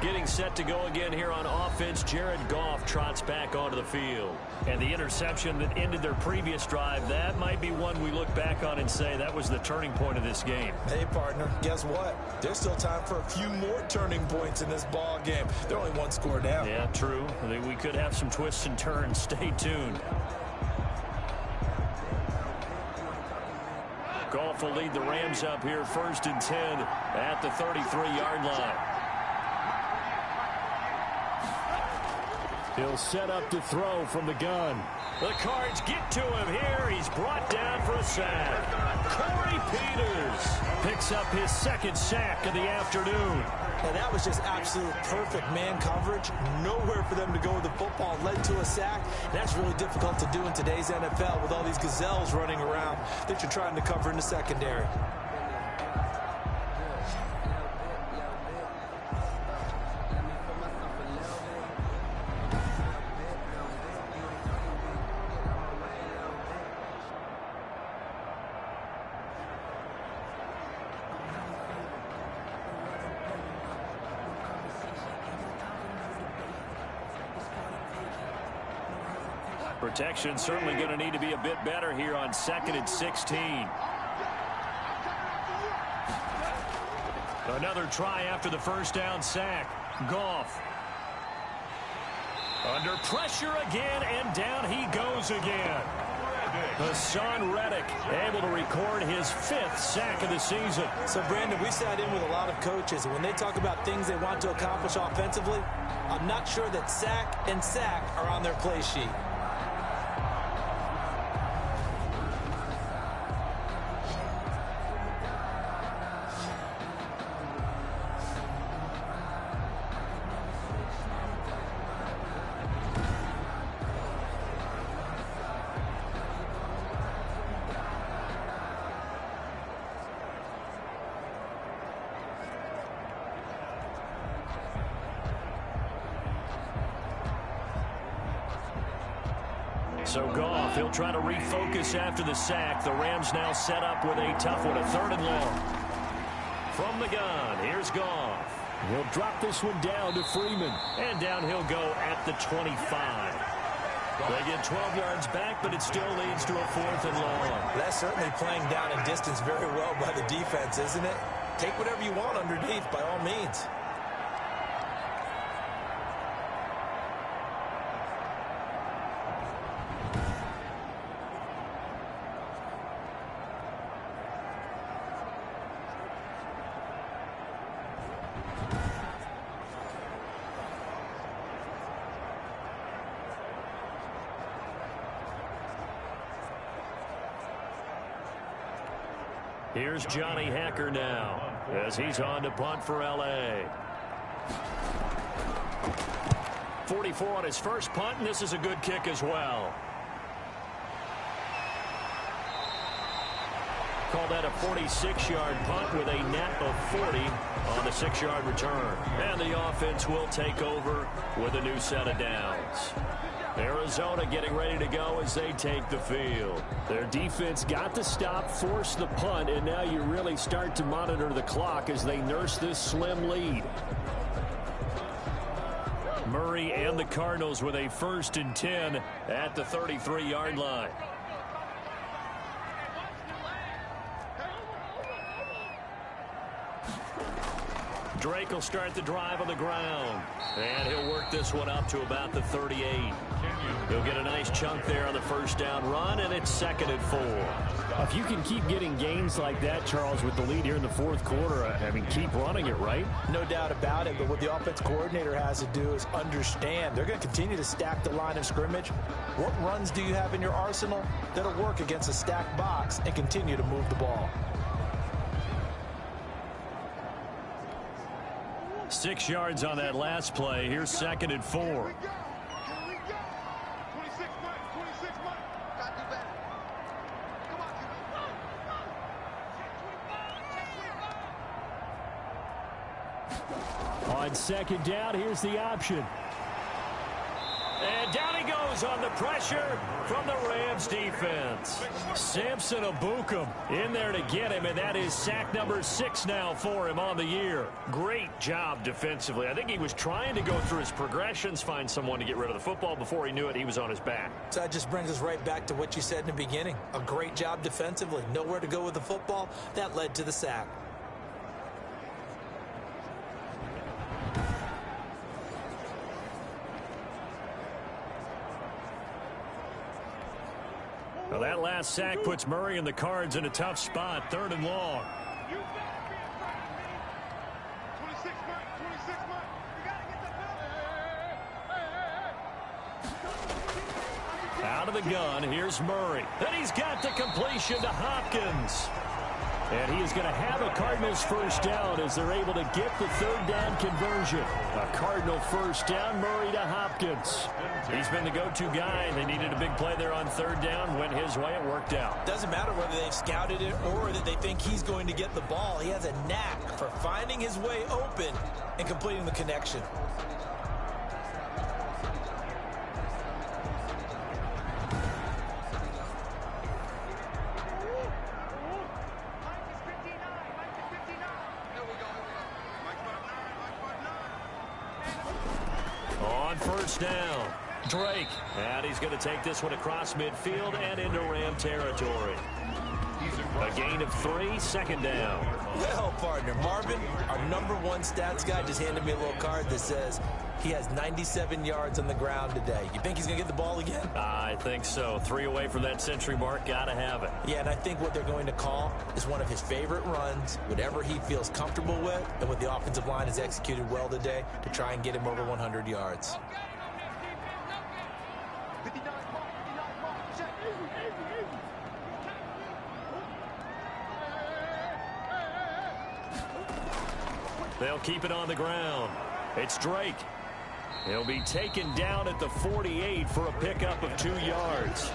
Getting set to go again here on offense. Jared Goff trots back onto the field. And the interception that ended their previous drive, that might be one we look back on and say that was the turning point of this game. Hey, partner, guess what? There's still time for a few more turning points in this ball game. They're only one score down. Yeah, true. We could have some twists and turns. Stay tuned. Goff will lead the Rams up here 1st and 10 at the 33-yard line. He'll set up to throw from the gun. The Cards get to him here. He's brought down for a sack. Corey Peters picks up his 2nd sack of the afternoon. And that was just absolute perfect man coverage. Nowhere for them to go with the football. Led to a sack. And that's really difficult to do in today's NFL with all these gazelles running around that you're trying to cover in the secondary. Protection certainly going to need to be a bit better here on 2nd and 16. Another try after the 1st down sack. Goff. Under pressure again, and down he goes again. Hassan Reddick able to record his 5th sack of the season. So, Brandon, we sat in with a lot of coaches, and when they talk about things they want to accomplish offensively, I'm not sure that sack and sack are on their play sheet. So Goff, he'll try to refocus after the sack. The Rams now set up with a tough one, a 3rd and long. From the gun, here's Goff. He'll drop this one down to Freeman. And down he'll go at the 25. They get 12 yards back, but it still leads to a 4th and long. That's certainly playing down in distance very well by the defense, isn't it? Take whatever you want underneath, by all means. Here's Johnny Hacker now as he's on to punt for L.A. 44 on his first punt, and this is a good kick as well. Call that a 46-yard punt with a net of 40 on the 6-yard return. And the offense will take over with a new set of downs. Arizona getting ready to go as they take the field. Their defense got the stop, forced the punt, and now you really start to monitor the clock as they nurse this slim lead. Murray and the Cardinals with a 1st and 10 at the 33-yard line. Drake will start the drive on the ground. And he'll work this one up to about the 38. He'll get a nice chunk there on the 1st down run, and it's 2nd and 4. If you can keep getting gains like that, Charles, with the lead here in the 4th quarter, I mean, keep running it, right? No doubt about it, but what the offense coordinator has to do is understand they're going to continue to stack the line of scrimmage. What runs do you have in your arsenal that'll work against a stacked box and continue to move the ball? 6 yards on that last play. Here's 2nd and 4. Here we go. 26 months. Got to do better. Come on, On 2nd down, here's the option. And down he goes on the pressure from the Rams defense. Samson Abukum in there to get him, and that is sack number 6 now for him on the year. Great job defensively. I think he was trying to go through his progressions, find someone to get rid of the football. Before he knew it, he was on his back. So that just brings us right back to what you said in the beginning. A great job defensively. Nowhere to go with the football. That led to the sack. Well, that last sack puts Murray and the Cards in a tough spot, 3rd and long. You better be in front of me. 26 Mike, 26 Mike. You got to get the ball. Out of the gun, here's Murray. And he's got the completion to Hopkins. And he is going to have a Cardinals first down as they're able to get the 3rd down conversion. A Cardinal first down, Murray to Hopkins. He's been the go-to guy. They needed a big play there on 3rd down. Went his way. It worked out. Doesn't matter whether they've scouted it or that they think he's going to get the ball. He has a knack for finding his way open and completing the connection. On first down, Drake. And he's going to take this one across midfield and into Ram territory. A gain of 3, 2nd down. Well, partner, Marvin, our #1 stats guy, just handed me a little card that says he has 97 yards on the ground today. You think he's going to get the ball again? I think so. 3 away from that century mark. Got to have it. Yeah, and I think what they're going to call is one of his favorite runs, whatever he feels comfortable with, and what the offensive line has executed well today to try and get him over 100 yards. They'll keep it on the ground. It's Drake. He'll be taken down at the 48 for a pickup of 2 yards.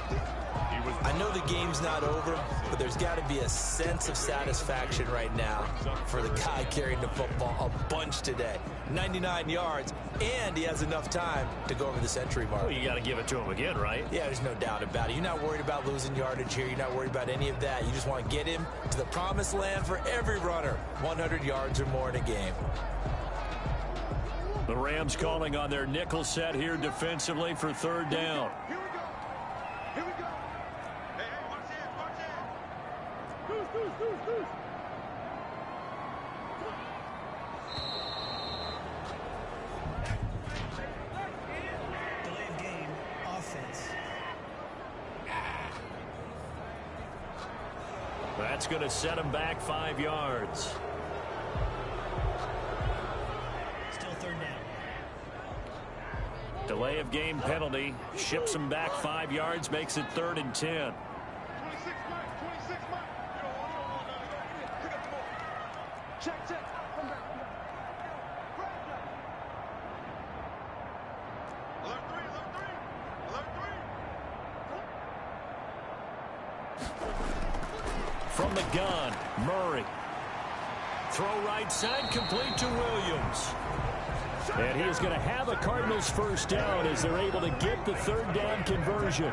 I know the game's not over, but there's got to be a sense of satisfaction right now for the guy carrying the football a bunch today. 99 yards, and he has enough time to go over the century mark. Well, you got to give it to him again, right? Yeah, there's no doubt about it. You're not worried about losing yardage here. You're not worried about any of that. You just want to get him to the promised land for every runner. 100 yards or more in a game. The Rams calling on their nickel set here defensively for 3rd down. Here we go. Here we go. Hey, watch it, watch it. Deuce. Delay of game, offense. That's going to set him back 5 yards. Still 3rd down. Delay of game penalty ships him back 5 yards, makes it 3rd and 10. 26 Mike, 26 Mike. Pick up the ball. Check. Come back. Alert 3. From the gun, Murray. Throw right side, complete to Williams. And he is going to have a Cardinals first down as they're able to get the 3rd down conversion.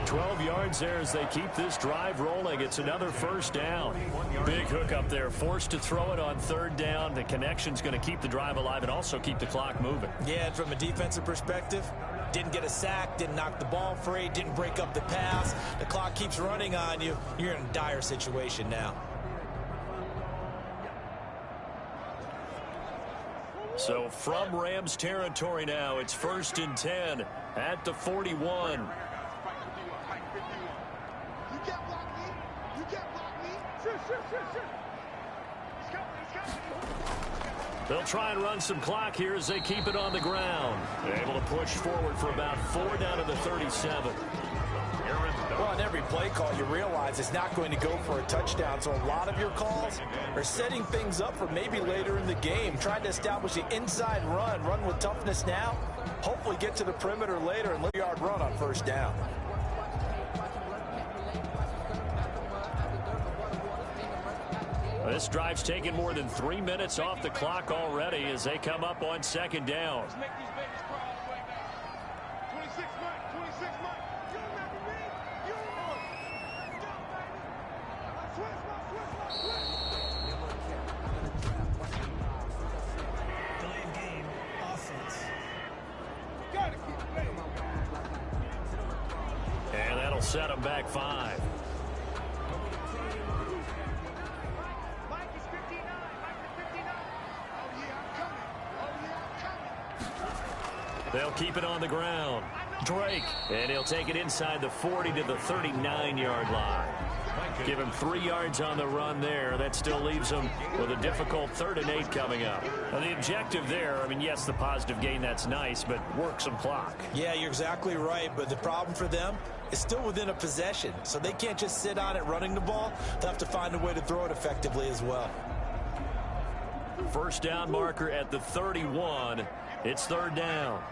12 yards there as they keep this drive rolling. It's another first down. Big hook up there, forced to throw it on 3rd down. The connection's going to keep the drive alive and also keep the clock moving. Yeah, and from a defensive perspective, didn't get a sack, didn't knock the ball free, didn't break up the pass. The clock keeps running on you. You're in a dire situation now. So from Rams territory now, it's 1st and 10 at the 41. You can't block me. You can't block me. Shit. He's coming. They'll try and run some clock here as they keep it on the ground. They're able to push forward for about 4 down to the 37. Well, on every play call, you realize it's not going to go for a touchdown, so a lot of your calls are setting things up for maybe later in the game, trying to establish the inside run with toughness now, hopefully get to the perimeter later and let a yard run on 1st down. This drive's taken more than 3 minutes off the clock already as they come up on 2nd down. Let's make these babies cry all the way back. Delayed game, offense. And that'll set him back 5. Mike is 59. Mike is 59. Oh, yeah, I'm coming. Oh, yeah, I'm coming. They'll keep it on the ground. Drake, and he'll take it inside the 40 to the 39-yard line. Give him 3 yards on the run there. That still leaves him with a difficult 3rd and 8 coming up. Now, the objective there, I mean, yes, the positive gain, that's nice, but work some clock. Yeah, you're exactly right, but the problem for them is still within a possession, so they can't just sit on it running the ball. They'll have to find a way to throw it effectively as well. First down marker at the 31. It's 3rd down.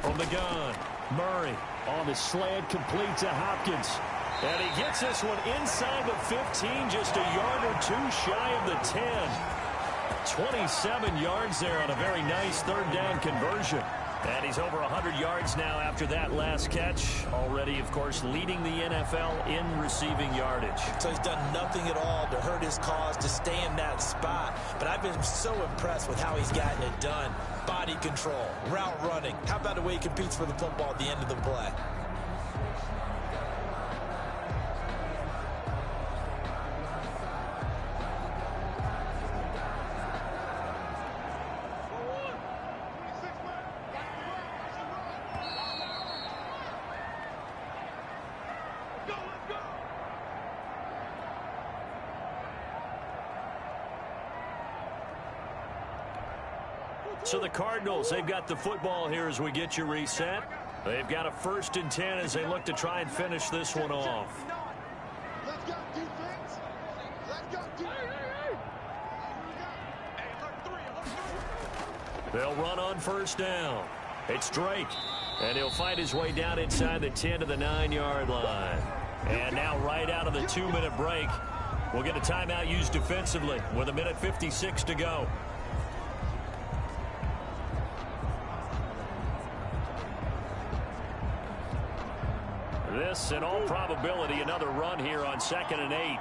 From the gun, Murray on the slant, complete to Hopkins. And he gets this one inside the 15, just a yard or 2 shy of the 10. 27 yards there on a very nice 3rd down conversion. And he's over 100 yards now after that last catch. Already, of course, leading the NFL in receiving yardage. So he's done nothing at all to hurt his cause, to stay in that spot. But I've been so impressed with how he's gotten it done. Body control, route running. How about the way he competes for the football at the end of the play? So the Cardinals, they've got the football here as we get you reset. They've got a 1st and 10 as they look to try and finish this one off. Let's go, defense. Let's go, defense. They'll run on 1st down. It's Drake, and he'll find his way down inside the 10 to the 9-yard line. And now right out of the 2-minute break, we'll get a timeout used defensively with 1:56 to go. This, in all probability, another run here on 2nd and 8.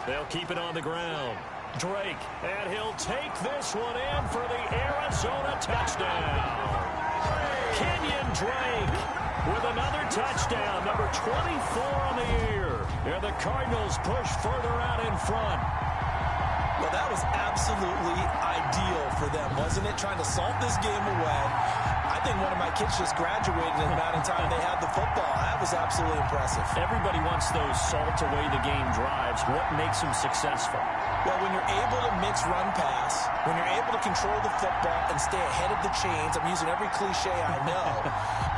They'll keep it on the ground. Drake, and he'll take this one in for the Arizona touchdown. Kenyon Drake with another touchdown, number 24 on the year. And the Cardinals push further out in front. Well, that was absolutely ideal for them, wasn't it? Trying to salt this game away. I think one of my kids just graduated in the amount of time they had the football. That was absolutely impressive. Everybody wants those salt away the game drives. What makes them successful? Well, when you're able to mix run pass, when you're able to control the football and stay ahead of the chains, I'm using every cliche I know,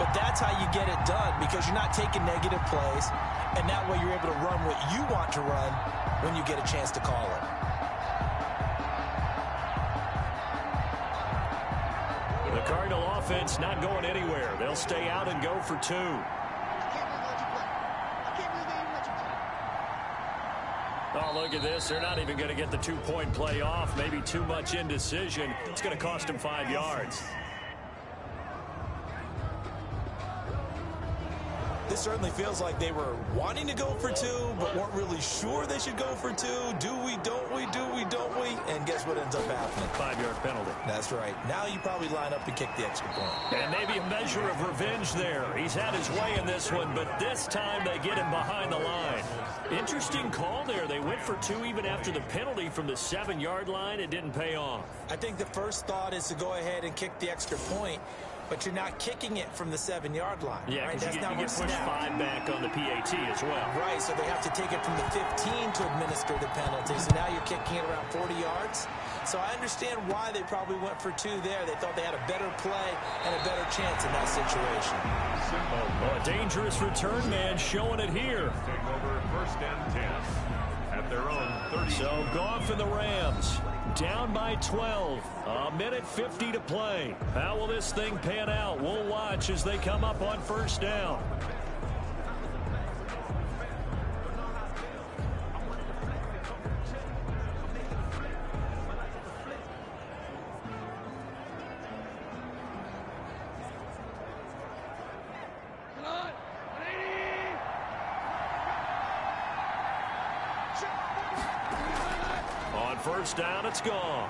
but that's how you get it done because you're not taking negative plays, and that way you're able to run what you want to run when you get a chance to call it. The Cardinal offense not going anywhere. They'll stay out and go for 2. Oh, look at this. They're not even going to get the 2-point play off. Maybe too much indecision. It's going to cost them 5 yards. This certainly feels like they were wanting to go for 2, but weren't really sure they should go for 2. Do we, don't we, do we, don't we? And guess what ends up happening? 5-yard penalty. That's right. Now you probably line up and kick the extra point. And maybe a measure of revenge there. He's had his way in this one, but this time they get him behind the line. Interesting call there. They went for 2 even after the penalty from the 7-yard line. It didn't pay off. I think the first thought is to go ahead and kick the extra point, but you're not kicking it from the 7-yard line. Yeah, right? because you get pushed 5 back on the PAT as well. Right, so they have to take it from the 15 to administer the penalty. So now you're kicking it around 40 yards. So I understand why they probably went for 2 there. They thought they had a better play and a better chance in that situation. A dangerous return man showing it here. Take over 1st and 10 at their own 30. So Goff and the Rams Down by 12. A minute 50 to play. How will this thing pan out? We'll watch as they come up on first down. On first down, it's gone.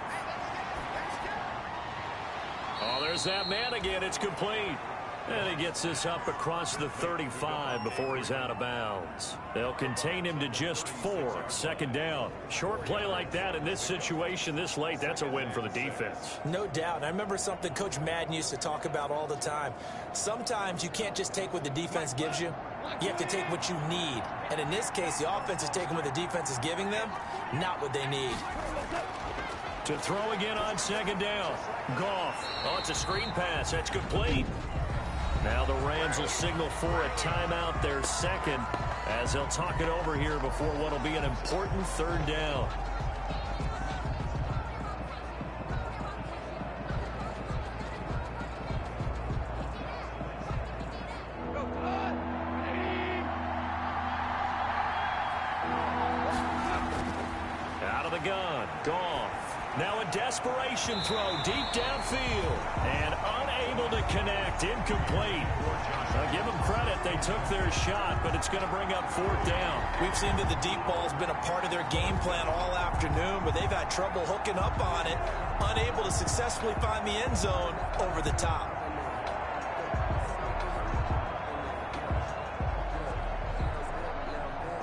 Oh, there's that man again. It's complete. And he gets this up across the 35 before he's out of bounds. They'll contain him to just 4. Second down. Short play like that in this situation this late, that's a win for the defense. No doubt. I remember something Coach Madden used to talk about all the time. Sometimes you can't just take what the defense gives you. You have to take what you need. And in this case, the offense is taking what the defense is giving them, not what they need. To throw again on second down. Goff. Oh, it's a screen pass. That's complete. Now the Rams will signal for a timeout, their second, as they'll talk it over here before what will be an important third down. Out of the gun. Goff. Now a desperation throw deep downfield. And unable to connect. Incomplete. I'll give them credit. They took their shot, but it's going to bring up fourth down. We've seen that the deep ball's been a part of their game plan all afternoon, but they've had trouble hooking up on it. Unable to successfully find the end zone over the top.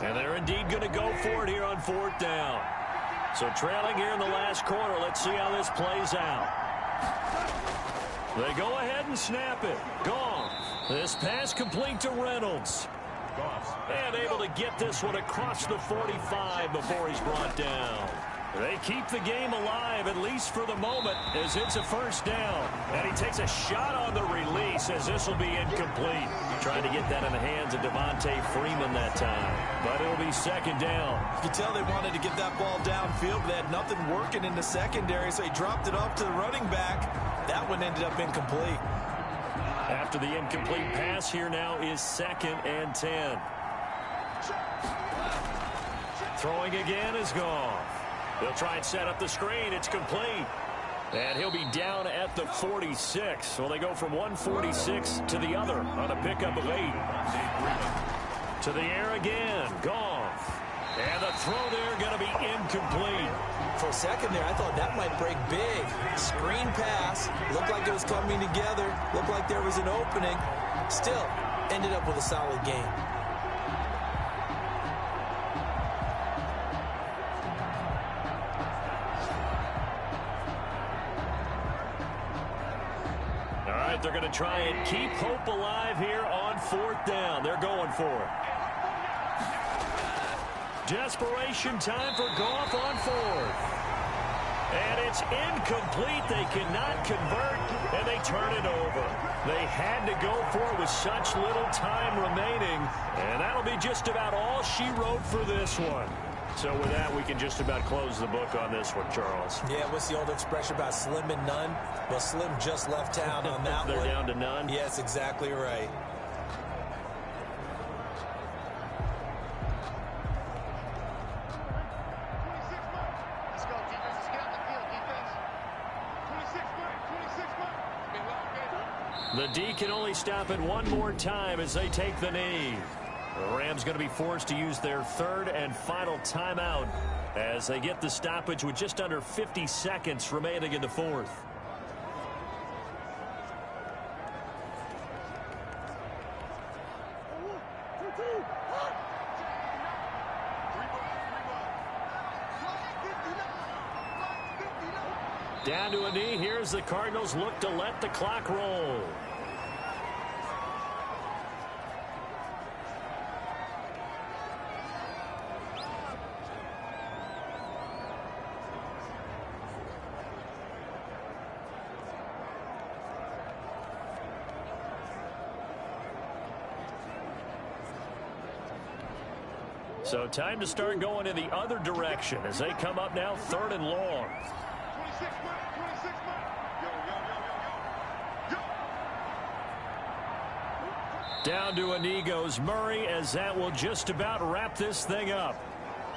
And they're indeed going to go for it here on fourth down. So trailing here in the last quarter. Let's see how this plays out. They go ahead and snap it. Goff. This pass complete to Reynolds. And able to get this one across the 45 before he's brought down. They keep the game alive, at least for the moment, as it's a first down. And he takes a shot on the release as this will be incomplete. Trying to get that in the hands of Devontae Freeman that time. But it'll be second down. You can tell they wanted to get that ball downfield, but they had nothing working in the secondary, so he dropped it off to the running back. That one ended up incomplete. After the incomplete pass, here now is 2nd and 10. Throwing again is Goff. They'll try and set up the screen. It's complete. And he'll be down at the 46. So they go from 146 to the other on a pickup of 8. To the air again. Goff. And the throw there going to be incomplete. For a second there, I thought that might break big. Screen pass. Looked like it was coming together. Looked like there was an opening. Still, ended up with a solid game. They're going to try and keep hope alive here on fourth down. They're going for it. Desperation time for Goff on fourth. And it's incomplete. They cannot convert, and they turn it over. They had to go for it with such little time remaining, and that'll be just about all she wrote for this one. So with that, we can just about close the book on this one, Charles. Yeah, what's the old expression about slim and none? Well, Slim just left town on that They're one. down to none? Yes, exactly right. Let's go, defense. Let's get out the field, defense. 26 men. 26 men. The D can only stop it one more time as they take the knee. The Rams going to be forced to use their third and final timeout as they get the stoppage with just under 50 seconds remaining in the fourth. Down to a knee. Here's the Cardinals look to let the clock roll. So time to start going in the other direction as they come up now 3rd and long. Down to a knee goes Murray, as that will just about wrap this thing up.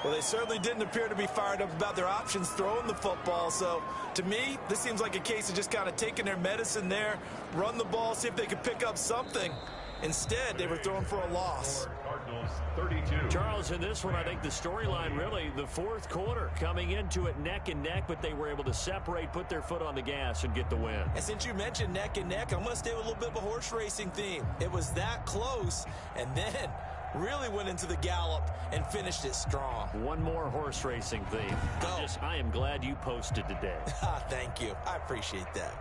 Well, they certainly didn't appear to be fired up about their options throwing the football. So, to me, this seems like a case of just kind of taking their medicine there, run the ball, see if they could pick up something. Instead, they were throwing for a loss. Cardinals 32. Charles, in this one, I think the storyline really, the fourth quarter, coming into it neck and neck, but they were able to separate, put their foot on the gas, and get the win. And since you mentioned neck and neck, I'm going to stay with a little bit of a horse racing theme. It was that close, and then really went into the gallop and finished it strong. One more horse racing theme. Go. I am glad you posted today. Thank you. I appreciate that.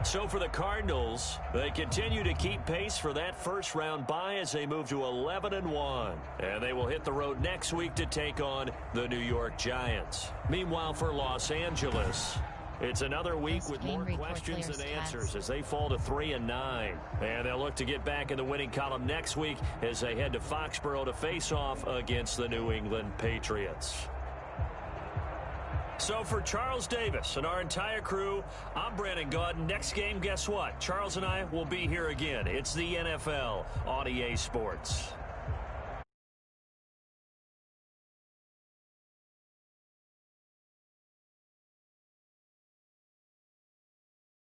So for the Cardinals, they continue to keep pace for that first-round bye as they move to 11-1. And they will hit the road next week to take on the New York Giants. Meanwhile, for Los Angeles, it's another week with more questions than answers as they fall to 3-9. And they'll look to get back in the winning column next week as they head to Foxborough to face off against the New England Patriots. So for Charles Davis and our entire crew, I'm Brandon Gaudin. Next game, guess what? Charles and I will be here again. It's the NFL on EA Sports.